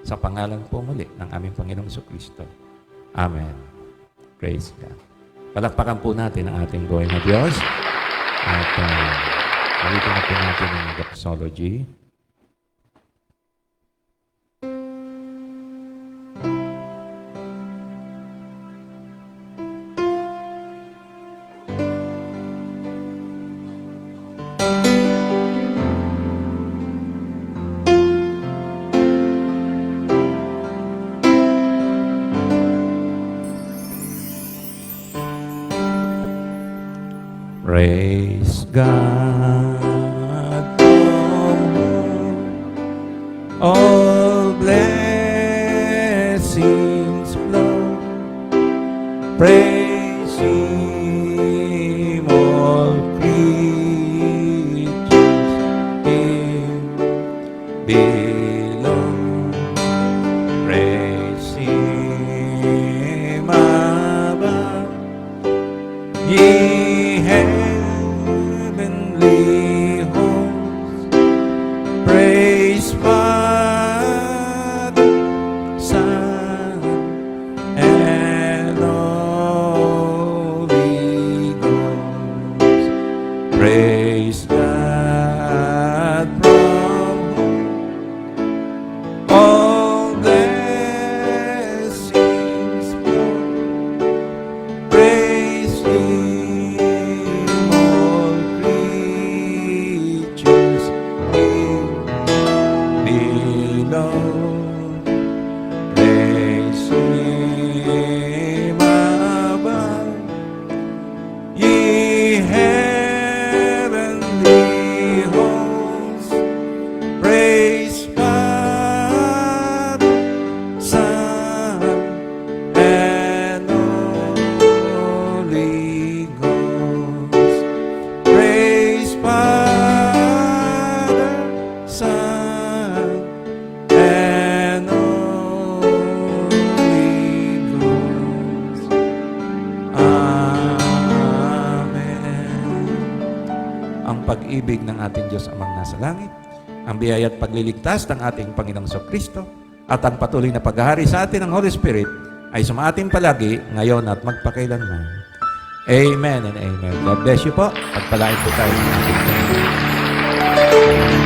sa pangalan po muli ng aming Panginoong Jesucristo. Amen. Praise God. Palakpakan po natin ang ating buhay na Diyos. At gamitin na po natin ang doxology. Praise God. All blessings Praise Him, all creatures Him belong. Praise Him above, ye heavenly hosts. Praise Father, Son, and Holy Ghost. Praise God from whom all blessings flow. Praise Him, all creatures Him belong. Praise Him above, ye heavenly hosts. Praise Father, Son, and Holy Ghost. Praise Father, Son, and Holy Ghost. Amen. Ang pag-ibig ng ating Diyos Amang nasa langit, ang biyaya at pagliligtas ng ating Panginoong Kristo, at ang patuloy na paghahari sa atin ng Holy Spirit ay sumaatin palagi, ngayon at magpakailanman. Amen and amen. God bless you po. Pagpalain po tayo ng ating Panginoon.